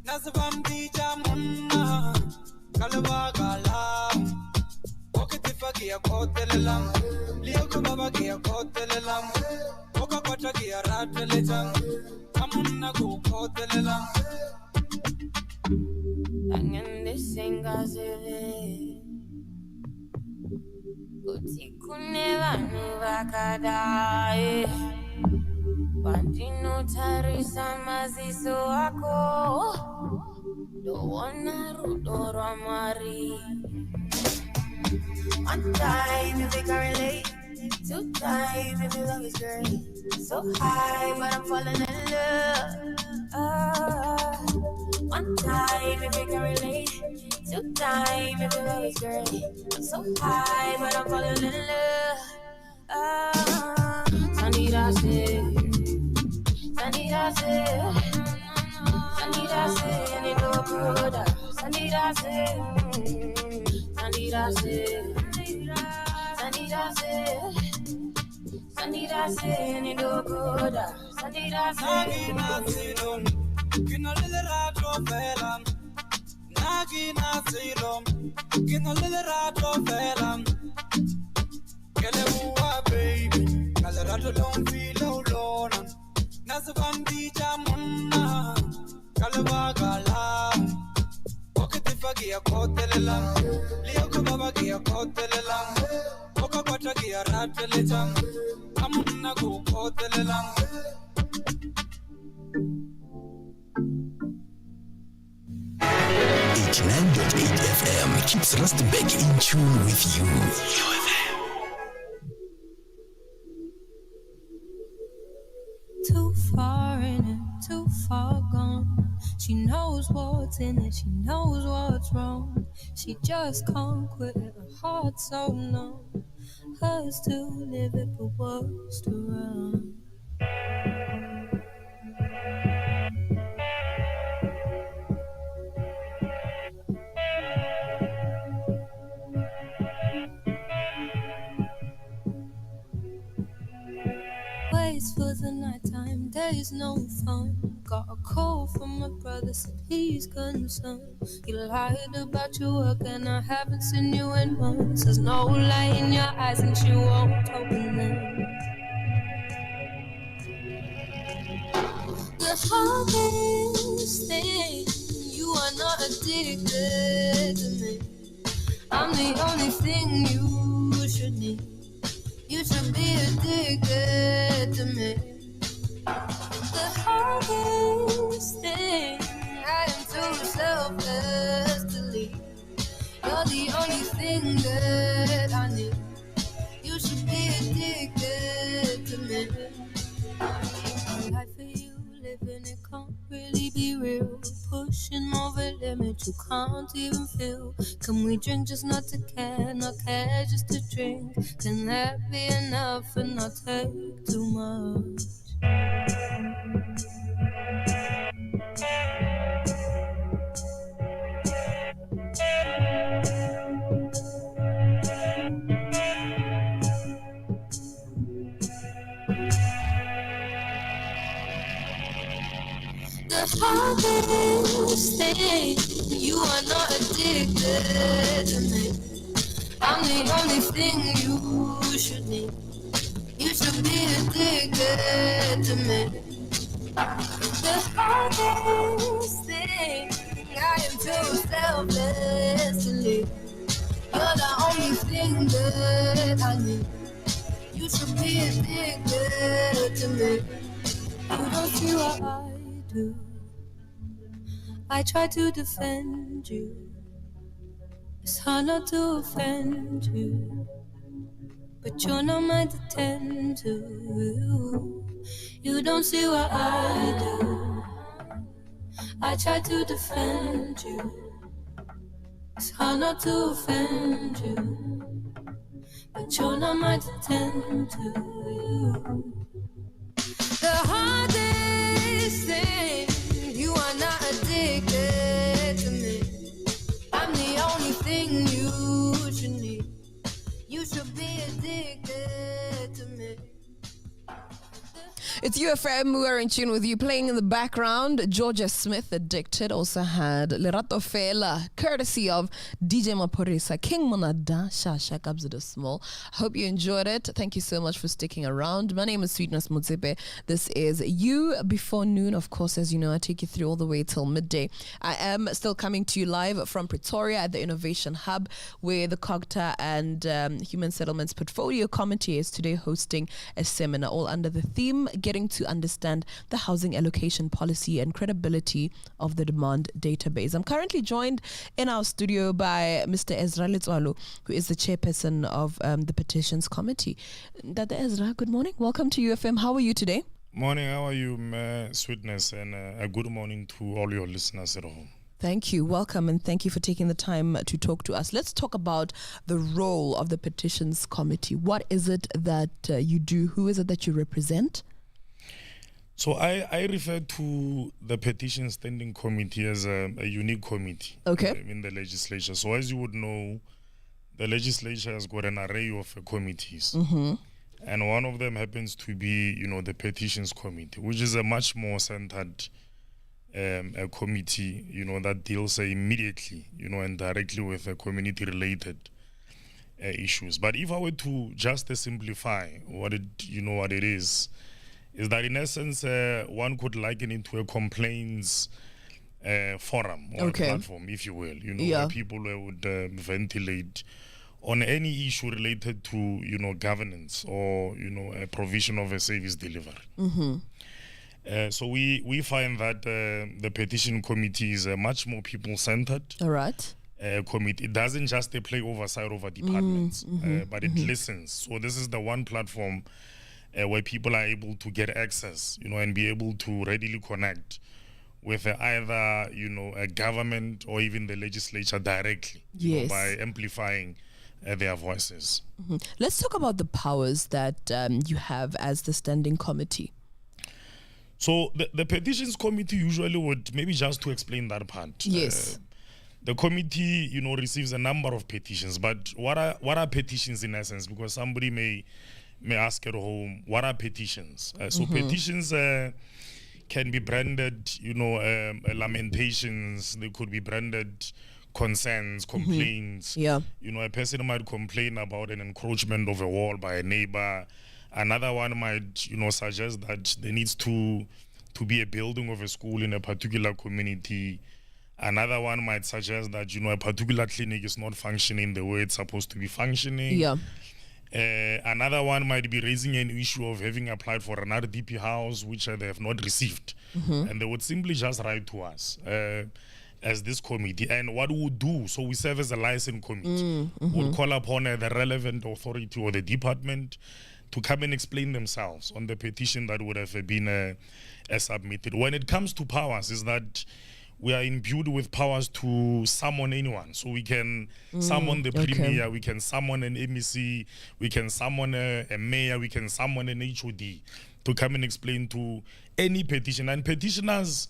Nasabambi Jamuna, Kalabagala, Okitifagia Kotelam, Leokubagia Kotelam, Okapatagia Ratelam, Kamunago Kotelam. Angende singazele Utikune vanu vakadai Pandino tarisa maziso ako Dowana rudoro amari. One time if it can relate, two times if your love is great. So high but I'm falling in love. One time if it can relate, two times if your love is great. So high but I'm falling in love. Sanida say, Sanida say, Sanida say, and it no good. Sanida say, Sanida say, Sanida say, Sanida say, and it no good. Sanida say, Gina Lilerato Felam, Nagina Silom, Gina Lilerato Felam. Kelebua baby, Kalarato don't feel alone. Nasabambi Jamuna, Kalabagala, Okitifagia Kotelam, Leokubagia Kotelam, Okapatagia Ratelam, Kamunago Kotelam. 89.8 FM keeps Rustenburg in tune with you. Too far in and too far gone. She knows what's in it, she knows what's wrong. She just can't quit it, her heart so numb. Hers to live it, but worse to run. lights for the nighttime, there's no fun. Got a call from my brother, said he's concerned. You lied about your work and I haven't seen you in months. There's no light in your eyes and she won't open them. The hardest thing, you are not addicted to me. I'm the only thing you should need. You should be addicted to me. The hardest thing, I am too selfless to leave. You're the only thing that I need. You should be addicted to me. My life for you, living it can't really be real. Pushing over limits you can't even feel. Can we drink just not to care, not care just to drink? Can that be enough and not take too much? The hardest thing, you are not addicted to me. I'm the only thing you should need. You should be addicted to me. The hardest thing, I am too selfless to leave. You're the only thing that I need. You should be addicted to me. You don't see what I do. I try to defend you. It's hard not to offend you, but you're not mine to tend to. You don't see what I do. I try to defend you. It's hard not to offend you, but you're not mine to tend to. The hardest thing, you are not addicted to me. I'm the only thing you should need. You should be addicted to me. It's UFM. We are in tune with you. Playing in the background, Georgia Smith, Addicted. Also had Lerato Fela, courtesy of DJ Maporisa, King Monada, Shasha Kabzida Small. Hope you enjoyed it. Thank you so much for sticking around. My name is Sweetness Mutsepe. This is You Before Noon. Of course, as you know, I take you through all the way till midday. I am still coming to you live from Pretoria at the Innovation Hub, where the COGTA and Human Settlements Portfolio Committee is today hosting a seminar, all under the theme Getting to Understand the Housing Allocation Policy and Credibility of the Demand Database. I'm currently joined in our studio by Mr. Ezra Letswalo, who is the chairperson of the Petitions Committee. Dada Ezra, good morning. Welcome to UFM. How are you today? Morning. How are you, Sweetness? And a good morning to all your listeners at home. Thank you. Welcome, and thank you for taking the time to talk to us. Let's talk about the role of the Petitions Committee. What is it that you do? Who is it that you represent? So I refer to the Petition Standing Committee as a unique committee in the legislature. So as you would know, the legislature has got an array of committees. Mm-hmm. And one of them happens to be, the Petitions Committee, which is a much more centered a committee, that deals immediately, and directly with community-related issues. But if I were to just simplify what it is that in essence one could liken it to a complaints forum or a platform, if you will, where people would ventilate on any issue related to governance or a provision of a service delivery. Mm-hmm. So we find that the petition committee is much more people-centered. All right. Committee. It doesn't just play oversight over departments, but it listens. So this is the one platform where people are able to get access, and be able to readily connect with either, a government or even the legislature directly, by amplifying their voices. Mm-hmm. Let's talk about the powers that you have as the standing committee. So the petitions committee usually would, maybe just to explain that part. Yes. The committee, receives a number of petitions, but what are petitions in essence? Because somebody may may ask at home, what are petitions? So petitions can be branded, lamentations. They could be branded concerns, complaints. Yeah. A person might complain about an encroachment of a wall by a neighbor. Another one might, suggest that there needs to be a building of a school in a particular community. Another one might suggest that, a particular clinic is not functioning the way it's supposed to be functioning. Yeah. Another one might be raising an issue of having applied for an RDP house, which they have not received. And they would simply just write to us as this committee. And what we would do, so we serve as a license committee, we'll call upon the relevant authority or the department to come and explain themselves on the petition that would have been submitted. When it comes to powers, is that we are imbued with powers to summon anyone. So we can summon the premier, we can summon an MEC, we can summon a mayor, we can summon an HOD to come and explain to any petition. And petitioners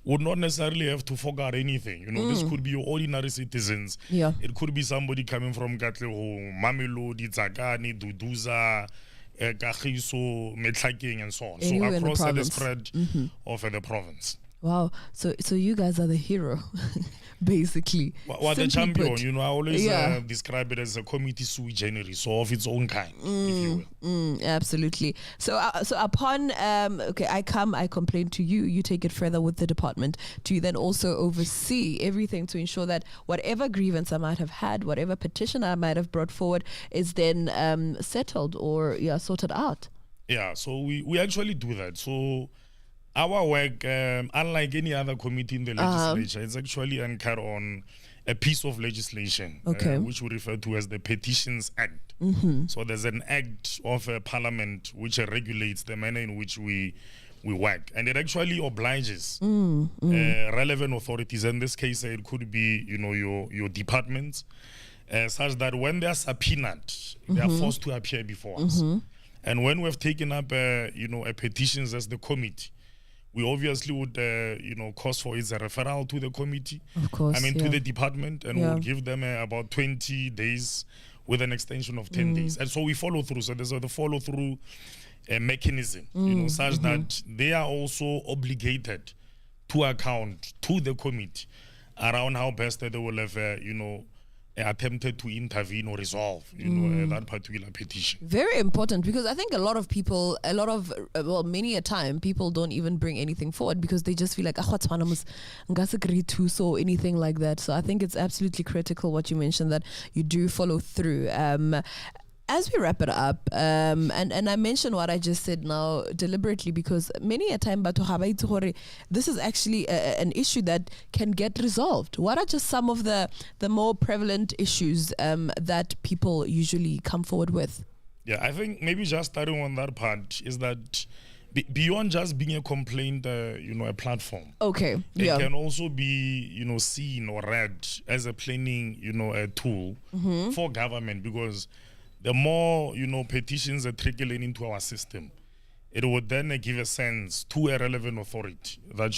would not necessarily have to forget anything. This could be your ordinary citizens. Yeah. It could be somebody coming from Gauteng, Mamelodi, Tsakani, Duduza, Kagiso, Metlhakeng, and so on. Anywhere so in the across the province. spread of the province. Wow. So you guys are the hero, basically. Well, the Simply champion, put. I always Yeah. describe it as a committee sui generis, so of its own kind, if you will. Absolutely. So upon I complain to you. You take it further with the department. Do you then also oversee everything to ensure that whatever grievance I might have had, whatever petition I might have brought forward, is then settled or sorted out? Yeah, so we actually do that. So our work, unlike any other committee in the legislature, it's actually anchored on a piece of legislation, which we refer to as the Petitions Act. So there's an act of Parliament which regulates the manner in which we work, and it actually obliges relevant authorities. In this case, it could be your departments, such that when they are subpoenaed, they are forced to appear before us. And when we've taken up a petitions as the committee, we obviously would, cause for its a referral to the committee. Of course, to the department, and we'll give them about 20 days with an extension of 10 days. And so we follow through. So there's the follow through mechanism, such that they are also obligated to account to the committee around how best they will have, attempted to intervene or resolve, that particular petition. Very important, because I think many a time people don't even bring anything forward because they just feel like so anything like that. So I think it's absolutely critical what you mentioned, that you do follow through. As we wrap it up, and I mention what I just said now deliberately because many a time this is actually an issue that can get resolved. What are just some of the more prevalent issues that people usually come forward with? Yeah, I think maybe just starting on that part is that beyond just being a complaint, a platform. Okay. It can also be, seen or read as a planning, a tool for government, because the more, petitions are trickling into our system, it would then give a sense to a relevant authority that,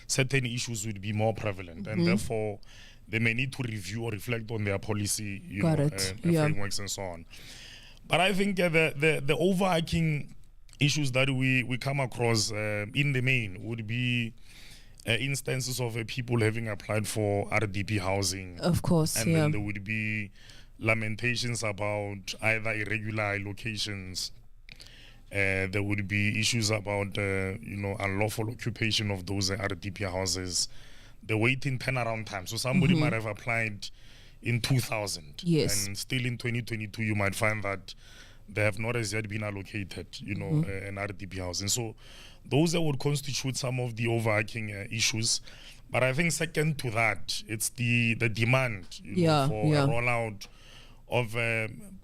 certain issues would be more prevalent, and therefore they may need to review or reflect on their policy, frameworks and so on. But I think the overarching issues that we come across in the main would be instances of people having applied for RDP housing. Of course, and then there would be lamentations about either irregular allocations. There would be issues about unlawful occupation of those RDP houses, the waiting turnaround time. So somebody might have applied in 2000, and still in 2022 you might find that they have not as yet been allocated an RDP house. And so those that would constitute some of the overarching issues. But I think second to that, it's the demand for a rollout of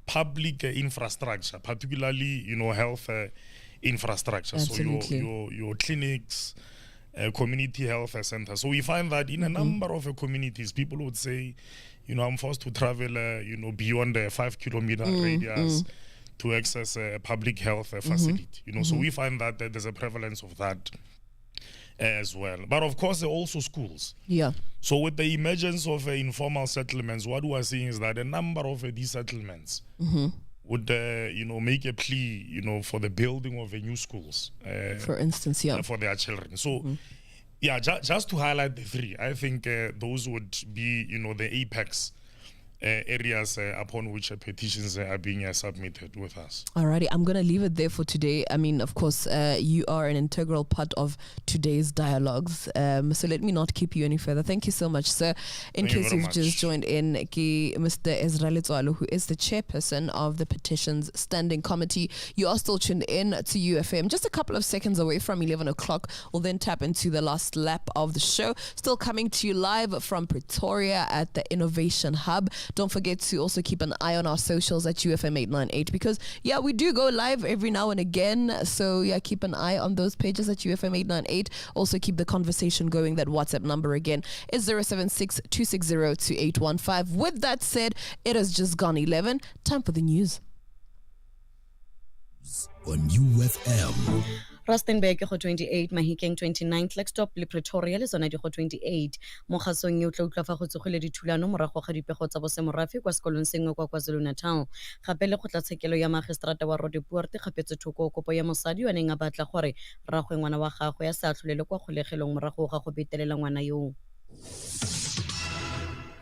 public infrastructure, particularly health infrastructure. Absolutely. So your clinics, community health centers. So we find that in a number of communities, people would say, I'm forced to travel beyond the 5 kilometer radius to access a public health facility. So we find that there's a prevalence of that as well. But of course, there are also schools. Yeah. So with the emergence of informal settlements, what we are seeing is that a number of these settlements would make a plea, for the building of a new schools. For instance, yeah. For their children. So, yeah, just to highlight the three, I think those would be, the apex areas upon which petitions are being submitted with us. Alrighty, I'm going to leave it there for today. I mean, of course, you are an integral part of today's dialogues. So let me not keep you any further. Thank you so much, sir. In case you've just joined in, Mr. Ezra Letswalo, who is the chairperson of the Petitions Standing Committee. You are still tuned in to UFM. Just a couple of seconds away from 11 o'clock. We'll then tap into the last lap of the show. Still coming to you live from Pretoria at the Innovation Hub. Don't forget to also keep an eye on our socials at UFM898 because, yeah, we do go live every now and again. So, yeah, keep an eye on those pages at UFM898. Also, keep the conversation going. That WhatsApp number again is 076-260-2815. With that said, it has just gone 11. Time for the news. On UFM. Rustenburg go 28, Mahikeng 29, Klerksdorp le Pretoria le tsona di go 28. Mo gasong yo tla utlwa fa go tsogile dithulano morago ga dipego tsa bosemorafe kwa sekolong sengwe kwa KwaZulu-Natal. Gape le kgotlatshekelo ya magistrata wa Roodepoort gapetse thoko kopo ya mosadi yo neng a batla gore rragwe ngwana wa gagwe ya sa tlholele kwa kgolegelong morago ga go betelela ngwana yo.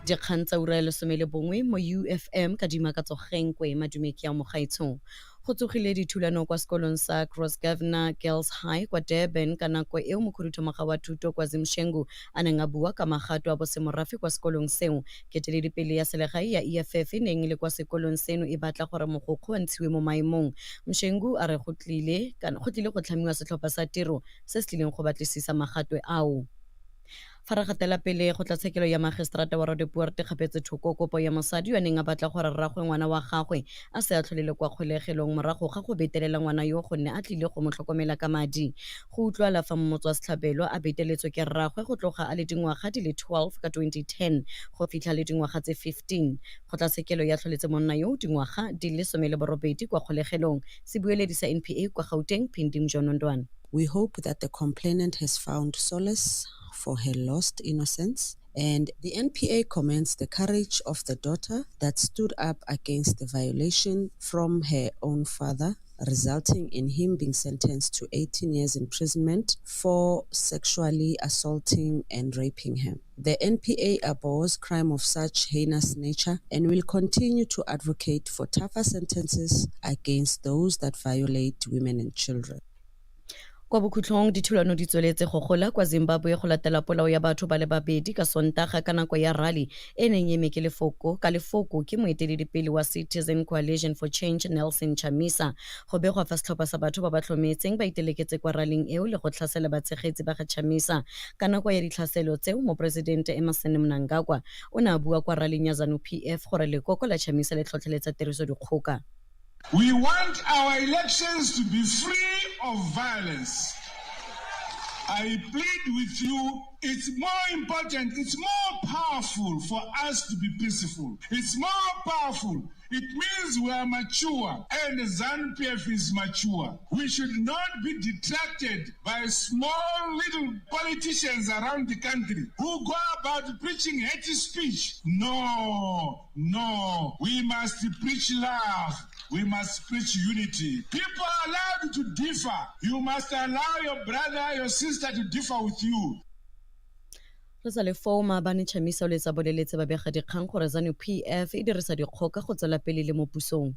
Dikgang tsa ura ya 11 mo UFM ka dimakatsogenkwe madumeki ya mogaitso. Go tsogile dithulano kwa sekolong sa Cross Governor Girls High kwa Durban ka nako eo mokhuduthamaga wa thuto kwa Zimshengu a neng a bua ka magato a bosemorafe kwa sekolong seo. Keteledipele ya selegae ya EFF neng le kwa sekolong seno e batla gore mogokgo wa ntshiwe mo maemong. Mshengu a re go tlile go tlhamiwa setlhopha sa tiro se se tlileng go batlisisa magato ao. Faragatela pele go tlatshekelo ya magistrata wa Roodepoort gapetse thoko kopo ya mosadi yo neng a batla gore rragwe ngwana wa gagwe a se a tlholele kwa kgolegelong morago ga go betelela ngwana yo gonne a tlile go motlhokomela ka madi. Go utlwala fa motswa setlhabelo a beteletswe ke rragwe go tloga a le dingwaga di le 12 ka 2010 go fitlha le dingwaga tse 15. Go tlatshekelo ya tlholetse monna yo dingwaga di le 18 kwa kgolegelong. Sebueledi sa NPA kwa Gauteng Phindim Jonondwana. We hope that the complainant has found solace for her lost innocence, and the NPA commends the courage of the daughter that stood up against the violation from her own father, resulting in him being sentenced to 18 years imprisonment for sexually assaulting and raping her. The NPA abhors crime of such heinous nature and will continue to advocate for tougher sentences against those that violate women and children. Kwa bokhutlong dithulano di tsweletse go gola kwa Zimbabwe go latela polao ya batho ba le babedi ka Sontaga ka nako ya rally e neng eme ke lefoko ke moeteledipele wa Citizen Coalition for Change Nelson Chamisa. Go begwa fa setlhopha sa batho ba ba tlhometseng ba iteleketse kwa rallying eo le go tlhasela batshegetsi ba ga Chamisa. Ka nako ya ditlhaselo tseo mopresidente Emmerson Mnangagwa o ne a bua kwa rallying ya ZANU-PF gore lekoko la Chamisa le tlhotlheletsa tiriso dikgoka. We want our elections to be free of violence. I plead with you, it's more important, it's more powerful for us to be peaceful. It's more powerful. It means we are mature and the ZANU-PF is mature. We should not be detracted by small little politicians around the country who go about preaching hate speech. No. We must preach love. We must preach unity. People are allowed to differ. You must allow your brother, your sister to differ with you. Chamisa o letsa boleletse babegakgang gore ZANU-PF e dirisa dikgoka go tswela pele le mo pusong.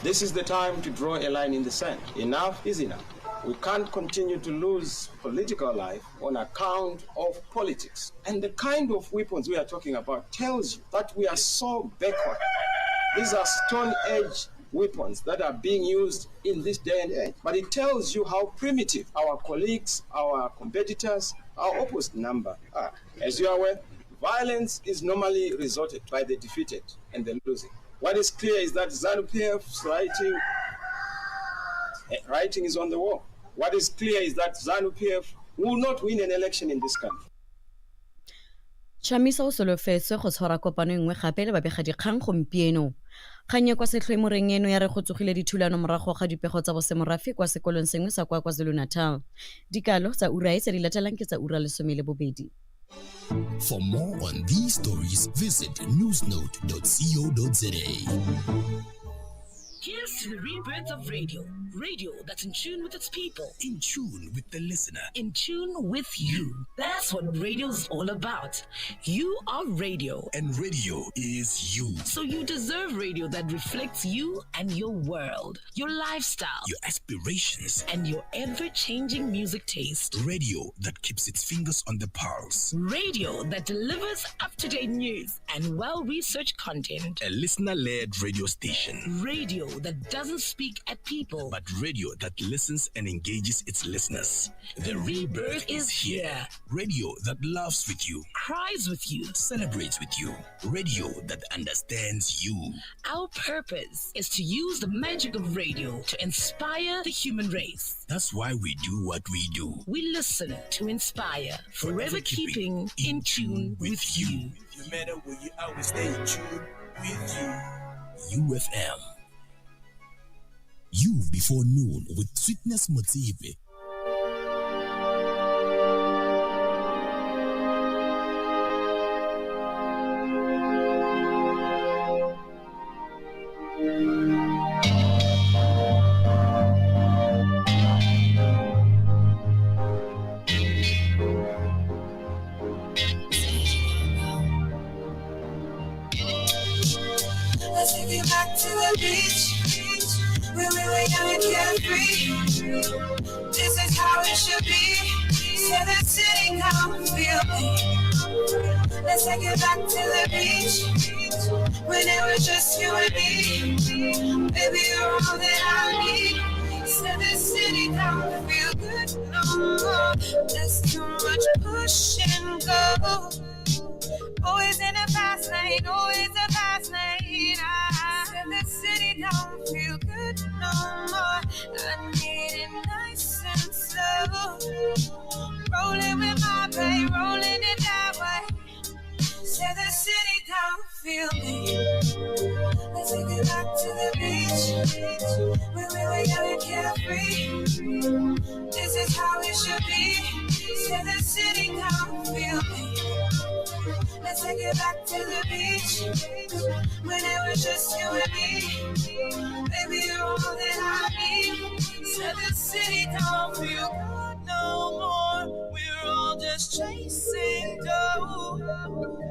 This is the time to draw a line in the sand. Enough is enough. We can't continue to lose political life on account of politics. And the kind of weapons we are talking about tells you that we are so backward. These are stone-age weapons that are being used in this day and age. But it tells you how primitive our colleagues, our competitors, our opposite number are. As you are aware, violence is normally resorted by the defeated and the losing. What is clear is that ZANU-PF's writing is on the wall. What is clear is that ZANU-PF will not win an election in this country. Chamisa o solofetse go tshwara kopano nngwe gape le babegakgang gompieno. Kganya kwa setlhoemoreng eno ya re go tsogile dithulano morago ga dipego tsa bosemorafe kwa sekolong sengwe sa kwa KwaZulu-Natal. Dikalo tsa ura e tse di latelang ke tsa ura 12. For more on these stories, visit newsnote.co.za. Here's to the rebirth of radio. Radio that's in tune with its people. In tune with the listener. In tune with you. That's what radio's all about. You are radio. And radio is you. So you deserve radio that reflects you and your world, your lifestyle, your aspirations, and your ever-changing music taste. Radio that keeps its fingers on the pulse. Radio that delivers up-to-date news and well-researched content. A listener-led radio station. Radio that doesn't speak at people, but radio that listens and engages its listeners. The rebirth is here. Radio that laughs with you, cries with you, celebrates with you. Radio that understands you. Our purpose is to use the magic of radio to inspire the human race. That's why we do what we do. We listen to inspire, forever keeping in tune with you. No matter where you always stay in tune with you. UFM. You before noon with Sweetness Motibe. Let's take it back to the beach. When we were young and carefree, this is how it should be. Set the city, come feel me. Let's take it back to the beach. When it was just you and me. Baby, you're all that I need. Set the city, come feel good no more. There's too much push and go. Always in the fast lane, always the fast lane. I said the city don't feel good no more. I need it nice and slow. Rolling with my babe, rolling it that way. Said the city don't feel me. Let's take it back to the beach. When we were young and carefree. This is how it should be. Said the city don't feel me. Let's take it back to the beach. When it was just you and me. Baby, you're all that I need. Said the city don't feel good no more. We're all just chasing dough.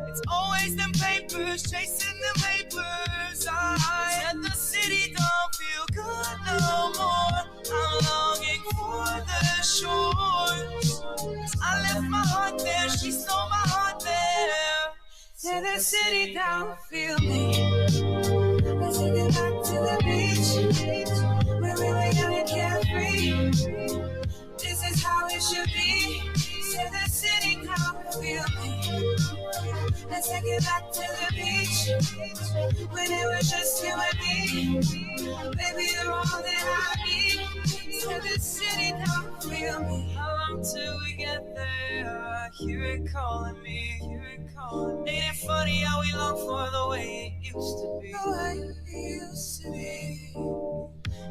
It's always them papers, chasing them papers. I said the city don't feel good no more. I'm longing for the shores. I left my heart there, she stole my heart there. Said the city don't feel me. Let's take it back to the beach. When we were young and carefree. This is how it should be. Said the city don't feel me. Let's take it back to the beach. When it was just you and me. Baby, you're all that I need. Said the city don't feel me. How long till we get there? I hear it calling me. Ain't it funny how we long for the way it used to be? The way it used to be.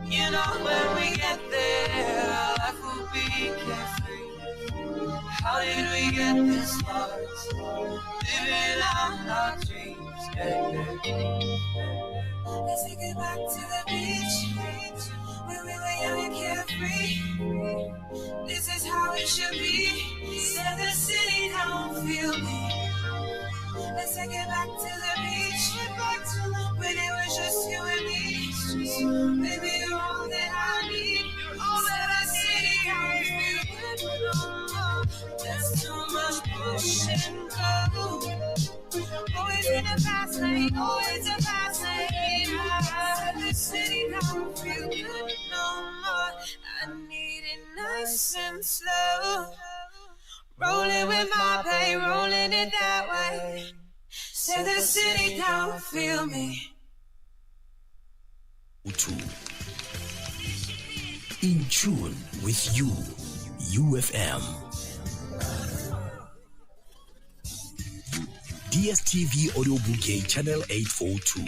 You know when we get there, life will be carefree. How did we get this far? Living out our dreams, baby. Let's take it back to the beach. When we were young and carefree. This is how it should be. Said the city don't feel me. Let's take it back to the beach. When it was just you and me. Baby, you're all that I need. You're all that I see. Don't feel good no more. There's too much push and go. Always in the fast lane, always the fast lane. I said the city don't feel good no more. I need it nice and slow. Rolling with my pain, rolling it that way. Say the city don't feel me. In tune with you, UFM. DSTV Audio Bouquet Channel 842.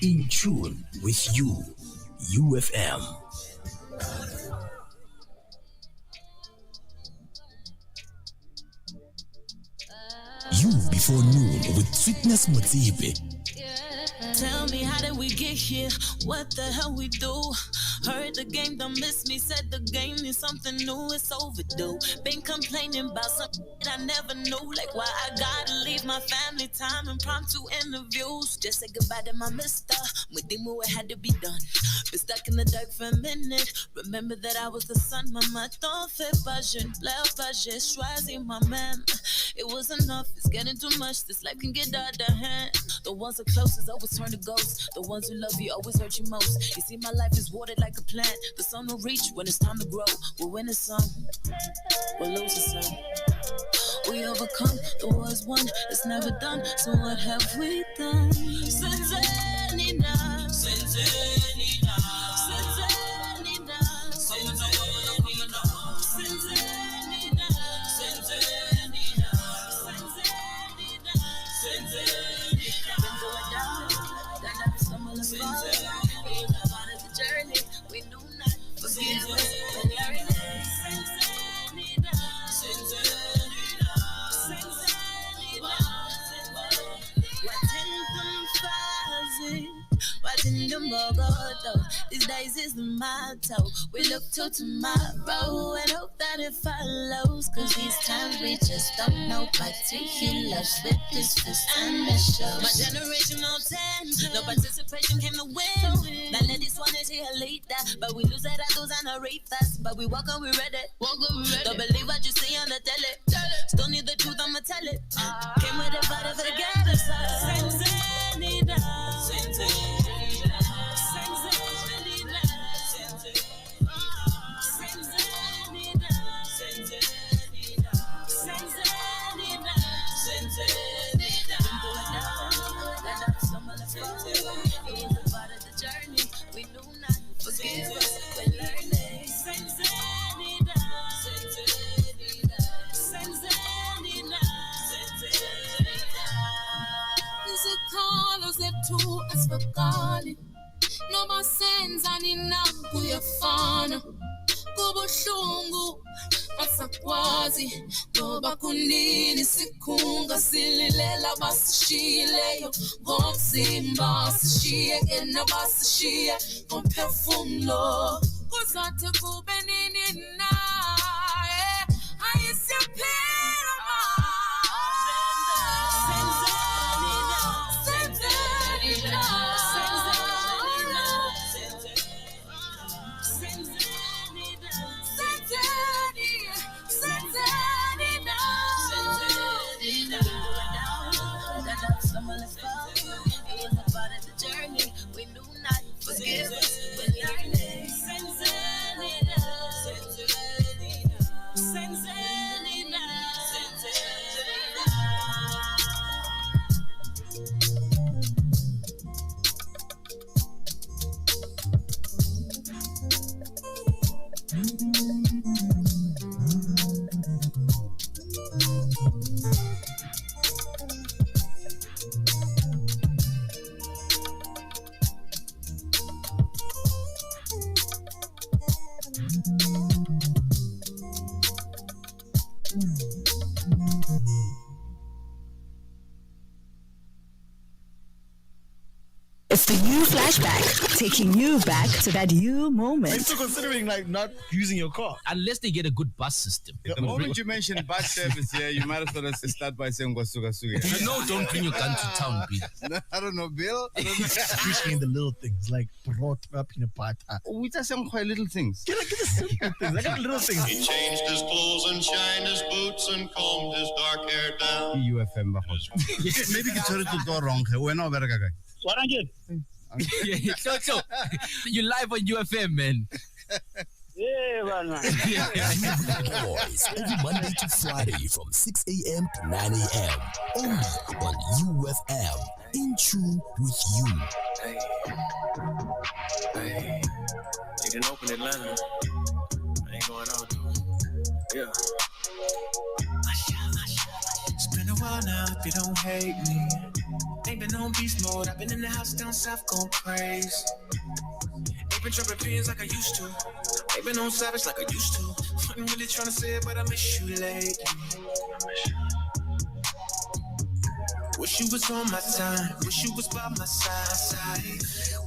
In tune with you, UFM. You before noon with Sweetness Motibe. Tell me, how did we get here? What the hell we do? Heard the game don't miss me. Said the game is something new. It's overdue. Been complaining about something I never knew. Like why I gotta leave my family time. Impromptu interviews. Just say goodbye to my mister. We did what had to be done. Been stuck in the dark for a minute. Remember that I was the son. Maman t'en fais pas. Je ne pleure pas. J'ai choisi moi-même. It was enough. It's getting too much. This life can get out of hand. The ones that closest always turn to ghosts. The ones who love you always hurt you most. You see, my life is watered like a plant. The sun will reach when it's time to grow. We'll win some. We'll lose some. We overcome. The war is won. It's never done. So what have we done? Sinzenina. Sinzenina. Sinzenina. Sinzenina. Sinzenina. Sinzenina. Sinzenina. Been going down. That up stumble and fall. We ain't part of the journey. We do not forgive us. We're learning. Sinzenina. Sinzenina. Watching them go. These days is the motto. We look to tomorrow and hope that it follows. Cause these times we just don't know. But he loves with his fist and the show. My generation on 10. No participation came to win. Now let this one is here leader. But we lose it at those and a rate fast. But we walk on, we ready. Don't believe what you see on the tele. Still need the truth, I'ma tell it. Came with a body for the gather. Sinzenina. Sinzenina. Tu asifakali noma senza ninakuyafana kubuhlungu asakwazi ngoba kunini sikhunga sililela basishileyo ngomzimba sishiye kena basishiye ngomphefumulo kuzathi kube nini na ayisiphila Forgive us, we're learning. Sinzenina. Sinzenina. It's the you flashback, taking you back to that you moment. I'm still considering like not using your car. Unless they get a good bus system. The moment you mention bus service here, you might as well start by saying Gwasuga Suga. You know, don't bring your gun to town, Bill. I don't know, Bill. Appreciating the little things like brought up in a part. We just some quite little things. Get the simple things. I got little things. He changed his clothes and shined his boots and combed his dark hair down. UFM maybe you told it to go wrong. We're not better guy. What I get? So, you live on UFM, man. Yeah, man. Boys, every Monday to Friday from 6 a.m. to 9 a.m. Only on UFM. In tune with you. Hey, you can open Atlanta. I ain't going out though. Yeah. It's been a while now, if you don't hate me. Ain't been on beast mode, I've been in the house down south going crazy. Ain't been dropping pins like I used to. Ain't been on savage like I used to. Wasn't really trying to say it, but I miss you lately. Wish you was on my time, wish you was by my side.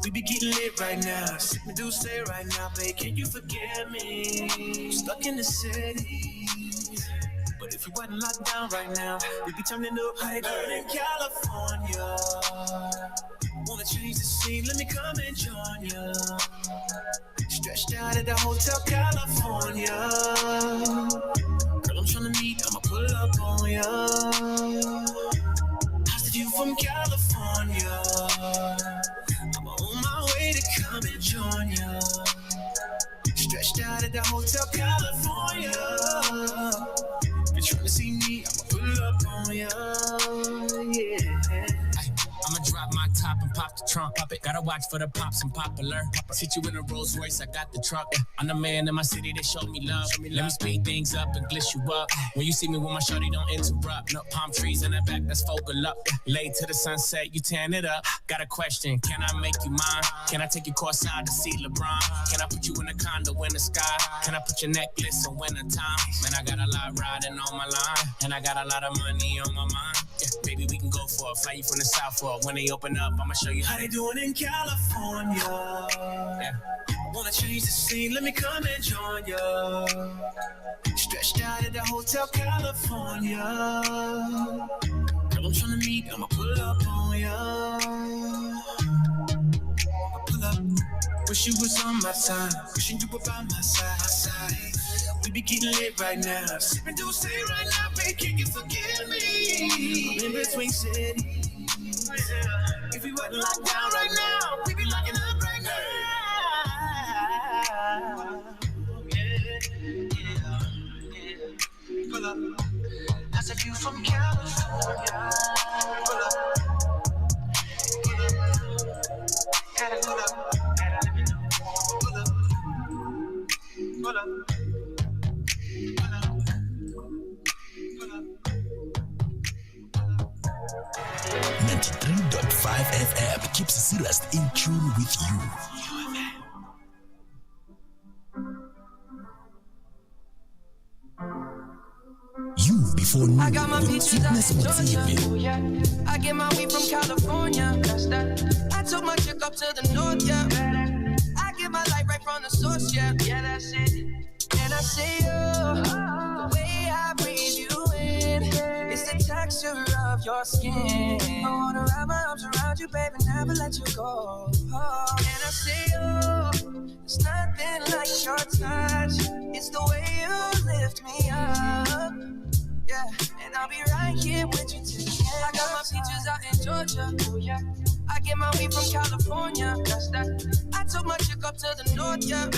We be getting lit right now, sipping do say right now, babe, can you forgive me? Stuck in the city, but if we wasn't locked down right now, we'd be turning up like in California. Wanna change the scene, let me come and join ya. Stretched out at the Hotel California. Girl, I'm tryna meet, I'ma pull up on ya. You from California, I'm on my way to come and join ya. Stretched out at the Hotel California. If you're trying to see me, I'ma pull up on ya. Yeah. I'ma drop my top and pop the trunk. Pop it. Gotta watch for the pops and popular. Sit you in a Rolls Royce, I got the truck. I'm the man in my city that showed me love. Let me speed things up and gliss you up. When you see me with my shorty, don't interrupt. No palm trees in the back, that's focal up. Late to the sunset, you tan it up. Got a question, can I make you mine? Can I take you courtside to see LeBron? Can I put you in a condo in the sky? Can I put your necklace in wintertime? Man, I got a lot riding on my line, and I got a lot of money on my mind. Yeah, baby, we can go for it. Fly you from the south for it. When they open up, I'ma show you how they doing in California. Yeah. Wanna change the scene, let me come and join ya. Stretched out at the Hotel California. Girl, I'm tryna meet, I'ma pull up on ya. I'ma pull up. Wish you was on my side, wishing you were by my side. We be getting lit right now, sipping do say right now, babe, can you forgive me? I'm in between cities. If we wasn't locked down right now, we be locking up right now. Yeah. Pull up. I said you from California. Pull up. Gotta pull up. Gotta let me know. Pull up. Pull up. 93.5 FM keeps Silas in tune with you. You before noon, I got my peaches out in Georgia. Yeah. I get my weed from California. That's that. I took my chick up to the north, yeah. I get my light right from the source, yeah. Yeah, that's it. And I say, the way I breathe you in, it's the texture of your skin. I wanna wrap my arms around you, baby, never let you go. Oh, and I say, there's nothing like your touch. It's the way you lift me up. Yeah, and I'll be right here with you till the end. I got my peaches out in Georgia. Oh yeah. I get my weed from California. That's that. I took my chick up to the north, yeah.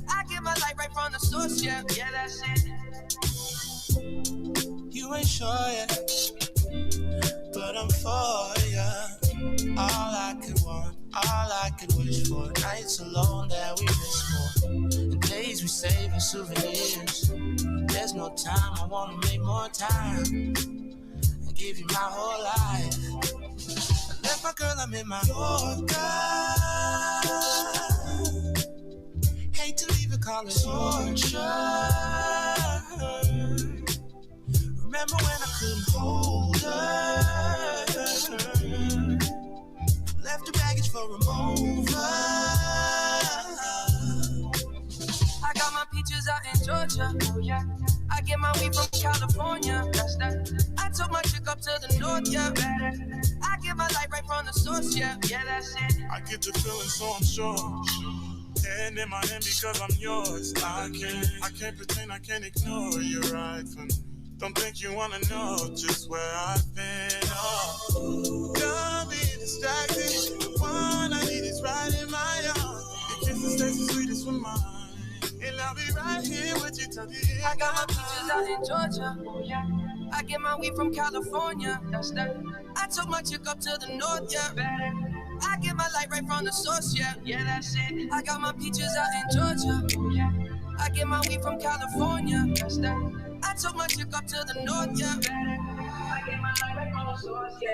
I get my light right from the source, yeah. Yeah, that's it. You ain't sure yet, but I'm for ya. All I could want, all I could wish for. Nights alone that we miss more, and days we save as souvenirs. There's no time, I wanna make more time and give you my whole life. I left my girl, I'm in my Yorker. Hate to leave it, call it torture. Remember when I couldn't hold her? Left the baggage for a mover. I got my peaches out in Georgia. Oh yeah. I get my weed from California. That's that. I took my chick up to the north, yeah. I get my light right from the source, yeah. Yeah, that's it. I get the feeling, so I'm sure. Hand in my hand because I'm yours. I can't pretend, I can't ignore you right from me. Don't think you wanna know just where I've been. Oh, don't be distracted. The one I need is right in my arms. Your kisses taste the sweetest with mine. And I'll be right here with you till the end. I got my peaches out in Georgia. Oh yeah. I get my weed from California. That's that. I took my chick up to the north, yeah. I get my light right from the source, yeah. Yeah, that's it. I got my peaches out in Georgia. Oh yeah. I get my weed from California. That's that. I took my chick up to the north, yeah. I get my light right from the source, yeah.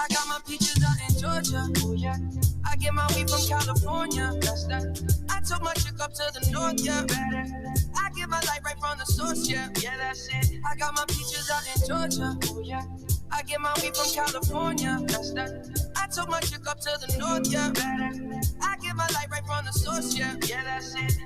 I got my peaches out in Georgia. Oh yeah. I get my weed from California. That's that. I took my chick up to the north, yeah. I get my light right from the source, yeah. Yeah, that's it. I got my peaches out in Georgia. Oh yeah. I get my weed from California. That's that. I took my chick up to the north, yeah. I get my light right from the source, yeah. Yeah, that's it.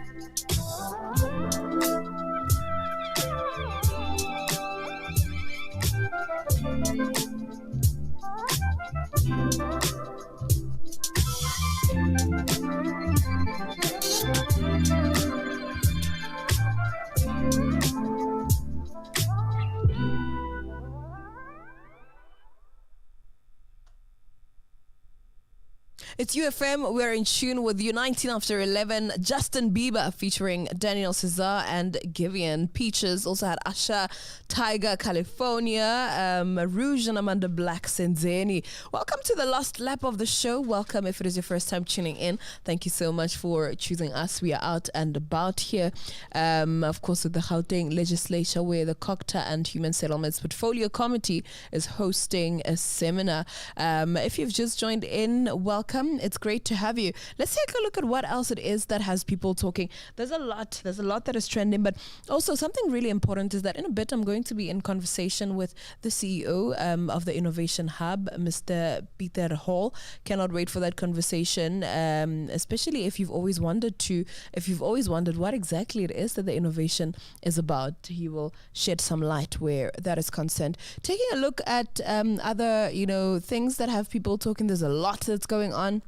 It's UFM. We're in tune with you. 19 after 11. Justin Bieber featuring Daniel Cesar and Givian. Peaches also had Asha, Tiger, California, Rouge and Amanda Black, Senzeni. Welcome to the last lap of the show. Welcome if it is your first time tuning in. Thank you so much for choosing us. We are out and about here. Of course, with the Gauteng Legislature, where the COGTA and Human Settlements Portfolio Committee is hosting a seminar. If you've just joined in, welcome. It's great to have you. Let's take a look at what else it is that has people talking. There's a lot that is trending, but also something really important is that in a bit I'm going to be in conversation with the CEO of the Innovation Hub, Mr. Peter Hall. Cannot wait for that conversation, especially if you've always wondered what exactly it is that the innovation is about. He will shed some light where that is concerned. Taking a look at other things that have people talking. There's a lot that's going on.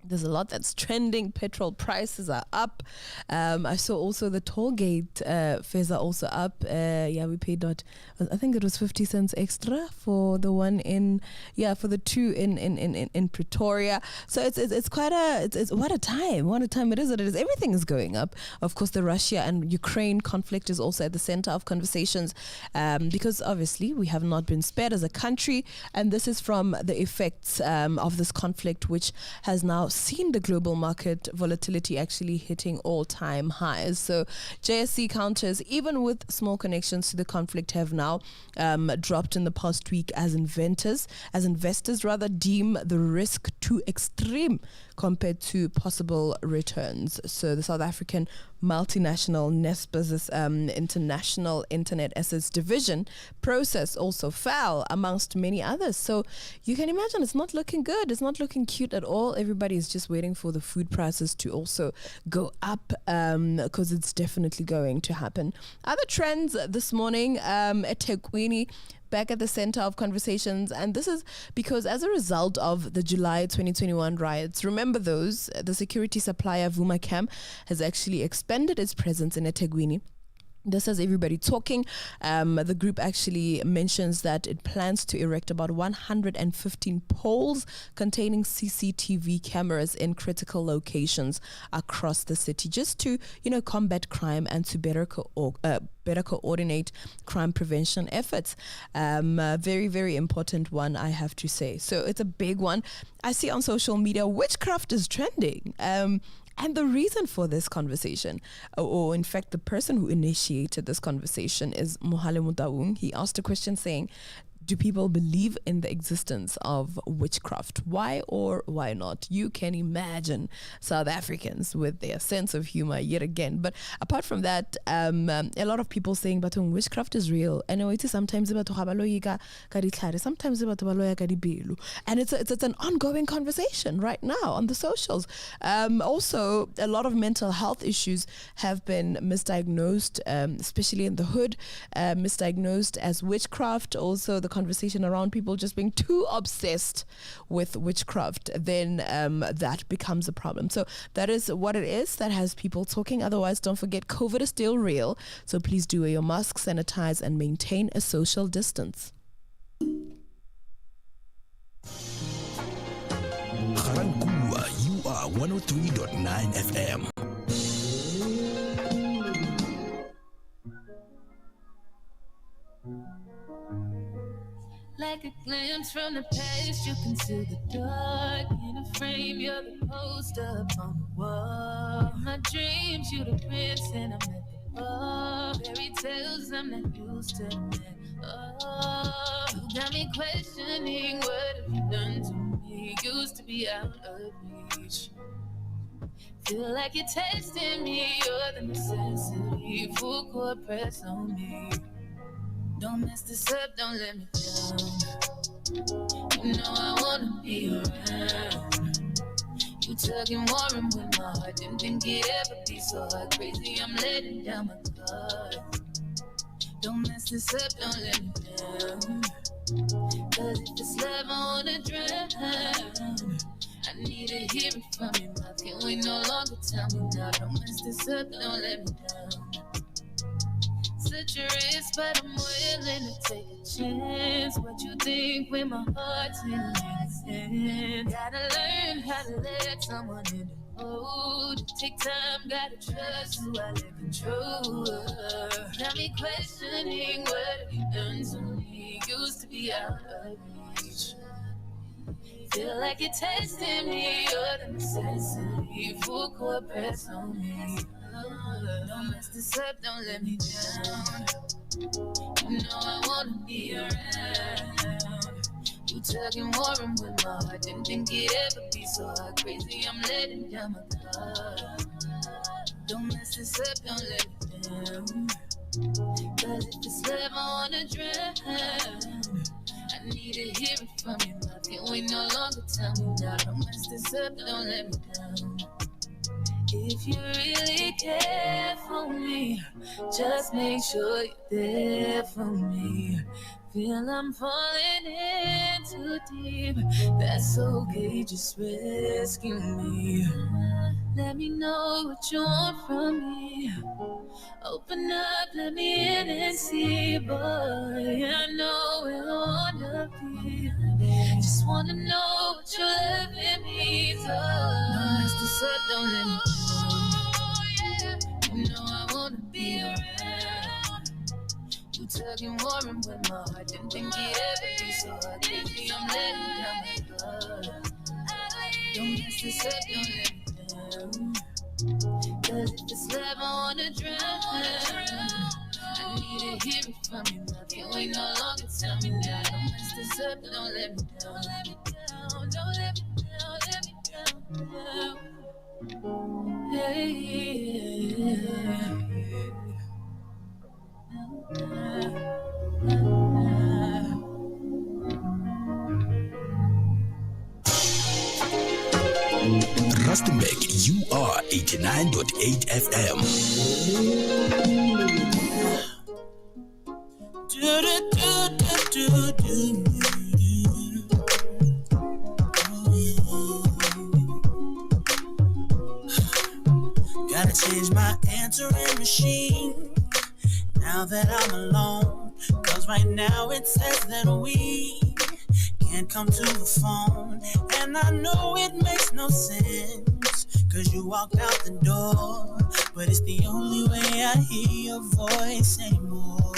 There's a lot that's trending. Petrol prices are up. I saw also the toll gate fares are also up. We paid I think it was 50 cents extra for the one for the two in Pretoria. So it's quite what a time it is. Everything is going up. Of course, the Russia and Ukraine conflict is also at the center of conversations because obviously we have not been spared as a country, and this is from the effects of this conflict, which has now seen the global market volatility actually hitting all-time highs. So JSE counters, even with small connections to the conflict, have now dropped in the past week as investors deem the risk too extreme compared to possible returns. So the South African multinational Naspers International Internet Assets Division process also fell amongst many others. So you can imagine it's not looking good. It's not looking cute at all. Everybody is just waiting for the food prices to also go up because it's definitely going to happen. Other trends this morning, eThekwini back at the center of conversations, and this is because as a result of the July 2021 riots, remember those, the security supplier Vumacam has actually expanded its presence in eThekwini. This has everybody talking. The group actually mentions that it plans to erect about 115 poles containing CCTV cameras in critical locations across the city, just to combat crime and to better coordinate crime prevention efforts. Very, very important one, I have to say. So it's a big one. I see on social media witchcraft is trending. And the reason for this conversation, or in fact, the person who initiated this conversation is Mohale Mutaung. He asked a question saying, do people believe in the existence of witchcraft? Why or why not? You can imagine South Africans with their sense of humor yet again. But apart from that, a lot of people saying, but witchcraft is real. And it is sometimes about sometimes about and it's an ongoing conversation right now on the socials. Also, a lot of mental health issues have been misdiagnosed, especially in the hood, misdiagnosed as witchcraft. Also, the conversation around people just being too obsessed with witchcraft, then that becomes a problem. So that is what it is that has people talking. Otherwise, don't forget, COVID is still real. So please do wear your mask, sanitize, and maintain a social distance. Garankuwa, you are 103.9 FM. Like a glance from the past, you can see the dark in a frame. You're the poster up on the wall. In my dreams, you're the prince, and I'm at the bar. Fairy tales, I'm not used to that. Oh, you got me questioning what have you done to me? Used to be out of reach. Feel like you're testing me. You're the necessity. Full court press on me. Don't mess this up, don't let me down. You know I wanna be around. You tugging warm with my heart. Didn't think it'd ever be so hard. Crazy, I'm letting down my guard. Don't mess this up, don't let me down. Cause if it's love, I wanna drown. I need to hear it from your mouth. Can't wait no longer, tell me now. Don't mess this up, don't let me down. Such a risk, but I'm willing to take a chance. What you think when my heart's in your hands? Gotta learn how to let someone in the hold. Take time, gotta trust who I let control. Got me questioning what have you done to me. Used to be out of reach. Feel like you're testing me, you're the necessity. Full court press on me. Don't mess this up, don't let me down. You know I wanna be around. You tugging warm with my heart. Didn't think it'd ever be so hard. Crazy, I'm letting down my guard. Don't mess this up, don't let me down. Cause if it's love, I wanna drown. I need to hear it from your mouth. Can't wait no longer, tell me now. Don't mess this up, don't let me down. If you really care for me, just make sure you're there for me. Feel I'm falling in too deep. That's okay, just rescue me. Let me know what you want from me. Open up, let me in and see, boy. I know where I wanna be. Just wanna know what you're loving me for. Don't mess this up, don't let me down. You know I wanna be around. You tugging warm with my heart. Didn't think it'd ever be so hard. Baby, I'm letting down my guard. Don't mess this up, don't let me down. Cause if it's love, I wanna drown. I need to hear it from you now. Can't wait no longer, tell me now. Don't mess this up, don't let me down. Don't let me down, don't let me down, let me down. Rustenburg, you are 89.8 FM. Gotta change my answering machine now that I'm alone. Cause right now it says that we can't come to the phone. And I know it makes no sense, cause you walked out the door. But it's the only way I hear your voice anymore.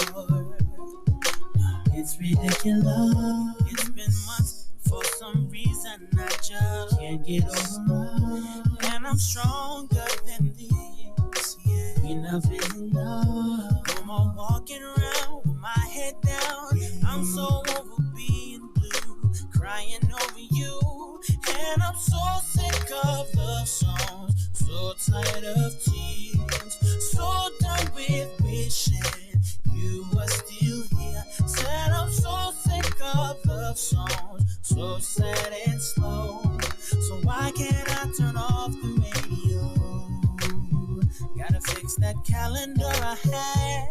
It's ridiculous. It's been months, for some reason I just can't get over. And I'm stronger than this, yeah. Enough is enough. No more walking around with my head down. I'm so over being blue, crying over you. And I'm so sick of love songs, so tired of tears, so done with wishing you were still here. Said I'm so sick of love songs, so sad and slow. So why can't I turn off the radio? Gotta fix that calendar I had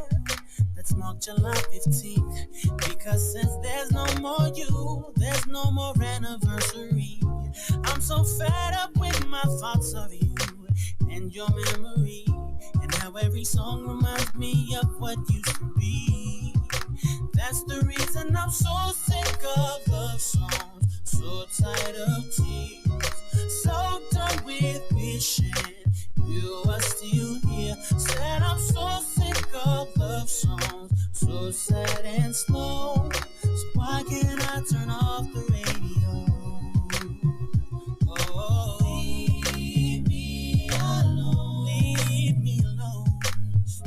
that's marked July 15th. Because since there's no more you, there's no more anniversary. I'm so fed up with my thoughts of you and your memory, and how every song reminds me of what used to be. That's the reason I'm so sick of love songs, so tired of tears, so done with wishing you are still here. Said I'm so sick of love songs, so sad and slow. So why can't I turn off the radio? Oh, leave me alone, leave me alone.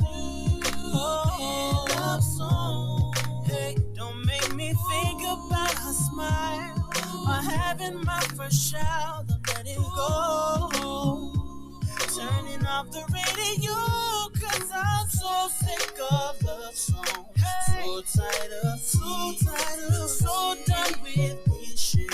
Oh, love song. Hey, don't make me think about her smile or having my first child. I'm letting go, turning turn off the radio, 'cause I'm so sick of love songs. So tired of so done with wishing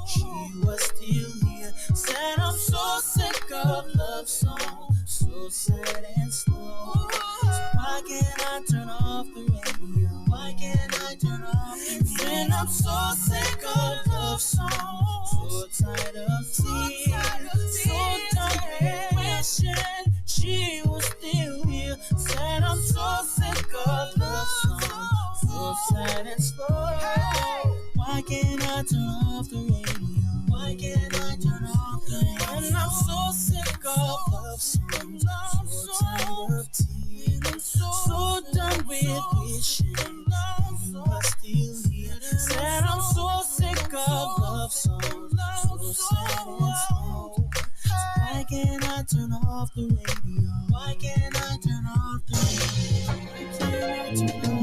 she was still here. Said I'm so sick of love songs, so sad and slow. So why can't I turn off the radio? Why can't I turn off the radio? Then I'm so sick of love songs, so tired of tears, so done with wishing she was still here. Said I'm so sick of love songs, so sad and slow. Why can't I turn off the radio? Why can't I turn off the radio? And I'm so sick of love songs, so tired of tears, so done with wishing you were still here. Said I'm so sick of love songs, so sad and slow. Why can't I turn off the radio? Why can't I turn off the radio?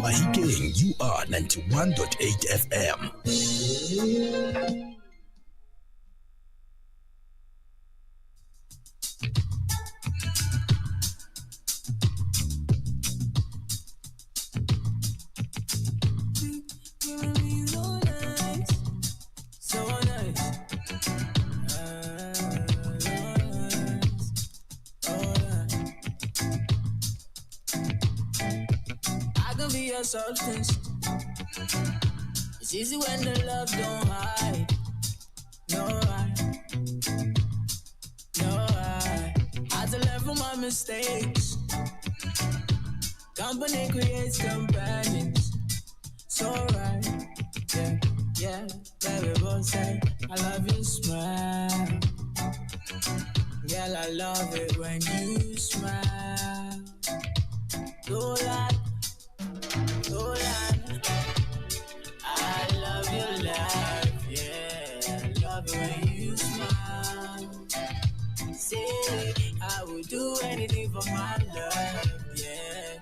Mahikeng, you are 91.8 FM. A substance. It's easy when the love don't hide. No, I had to learn from my mistakes. Company creates companions. So right, yeah, baby boy say I love your smile. Girl, I love it when you smile. Don't lie. I love your laugh, yeah. Love it when you smile. Say I would do anything for my love, yeah.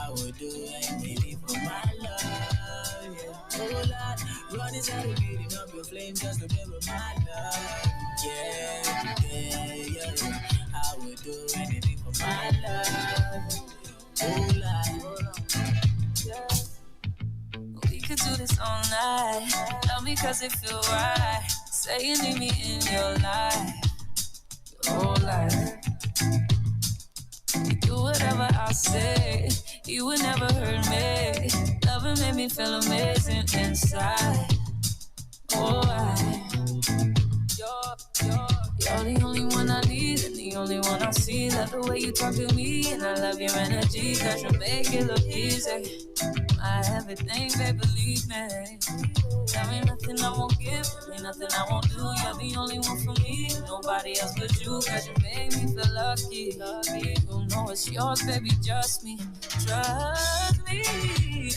I would do anything for my love, yeah. Oh Lord, run inside the beating up your flame just to be with my love, yeah. I would do anything for my love. Oh, yeah. We could do this all night. Love me 'cause it feel right. Say you need me in your life, your whole life. You do whatever I say, you would never hurt me. Loving made me feel amazing inside. Oh, you're the only one I need and the only one I see. Love the way you talk to me and I love your energy, 'cause you make it look easy. My everything, babe, believe me. There ain't nothing I won't give, ain't nothing I won't do. You're the only one for me, nobody else but you, 'cause you make me feel lucky. You know it's yours, baby, just me. Trust me,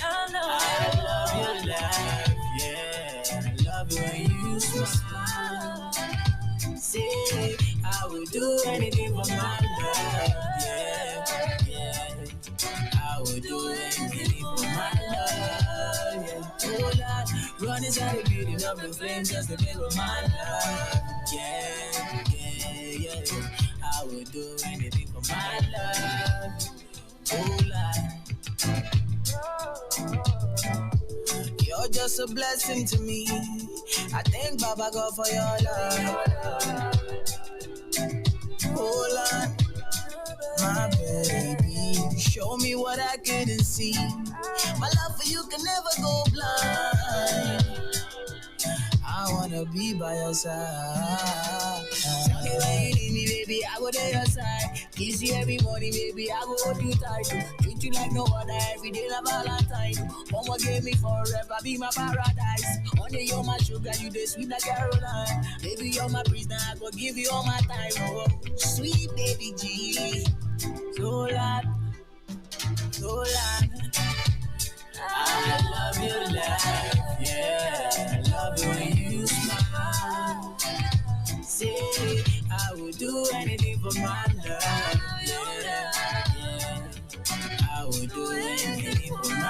I know. I love your laugh, yeah. I love it when you smile. Say I would do anything for my love, yeah. I would do anything for my love, yeah. Oh Lord, run inside the beating of the flame just to be with my love, yeah. I would do anything for my love, oh Lord. You're just a blessing to me. I thank Baba God for your love. Hold on, my baby. Show me what I couldn't see. My love for you can never go blind. I wanna be by your side. Tell me when you need me, baby, I go to your side. Kiss you every morning, baby, I go hold you tight. Treat you like no other, every day like Valentine. Mama gave me forever, be my paradise. Only you're my sugar, you the sweet like Caroline. Baby, you're my prisoner, I go give you all my time. Oh, sweet baby G. So loud. I love your laugh, yeah. I love it when you smile. Say I would do anything for my love, yeah. I would do anything for my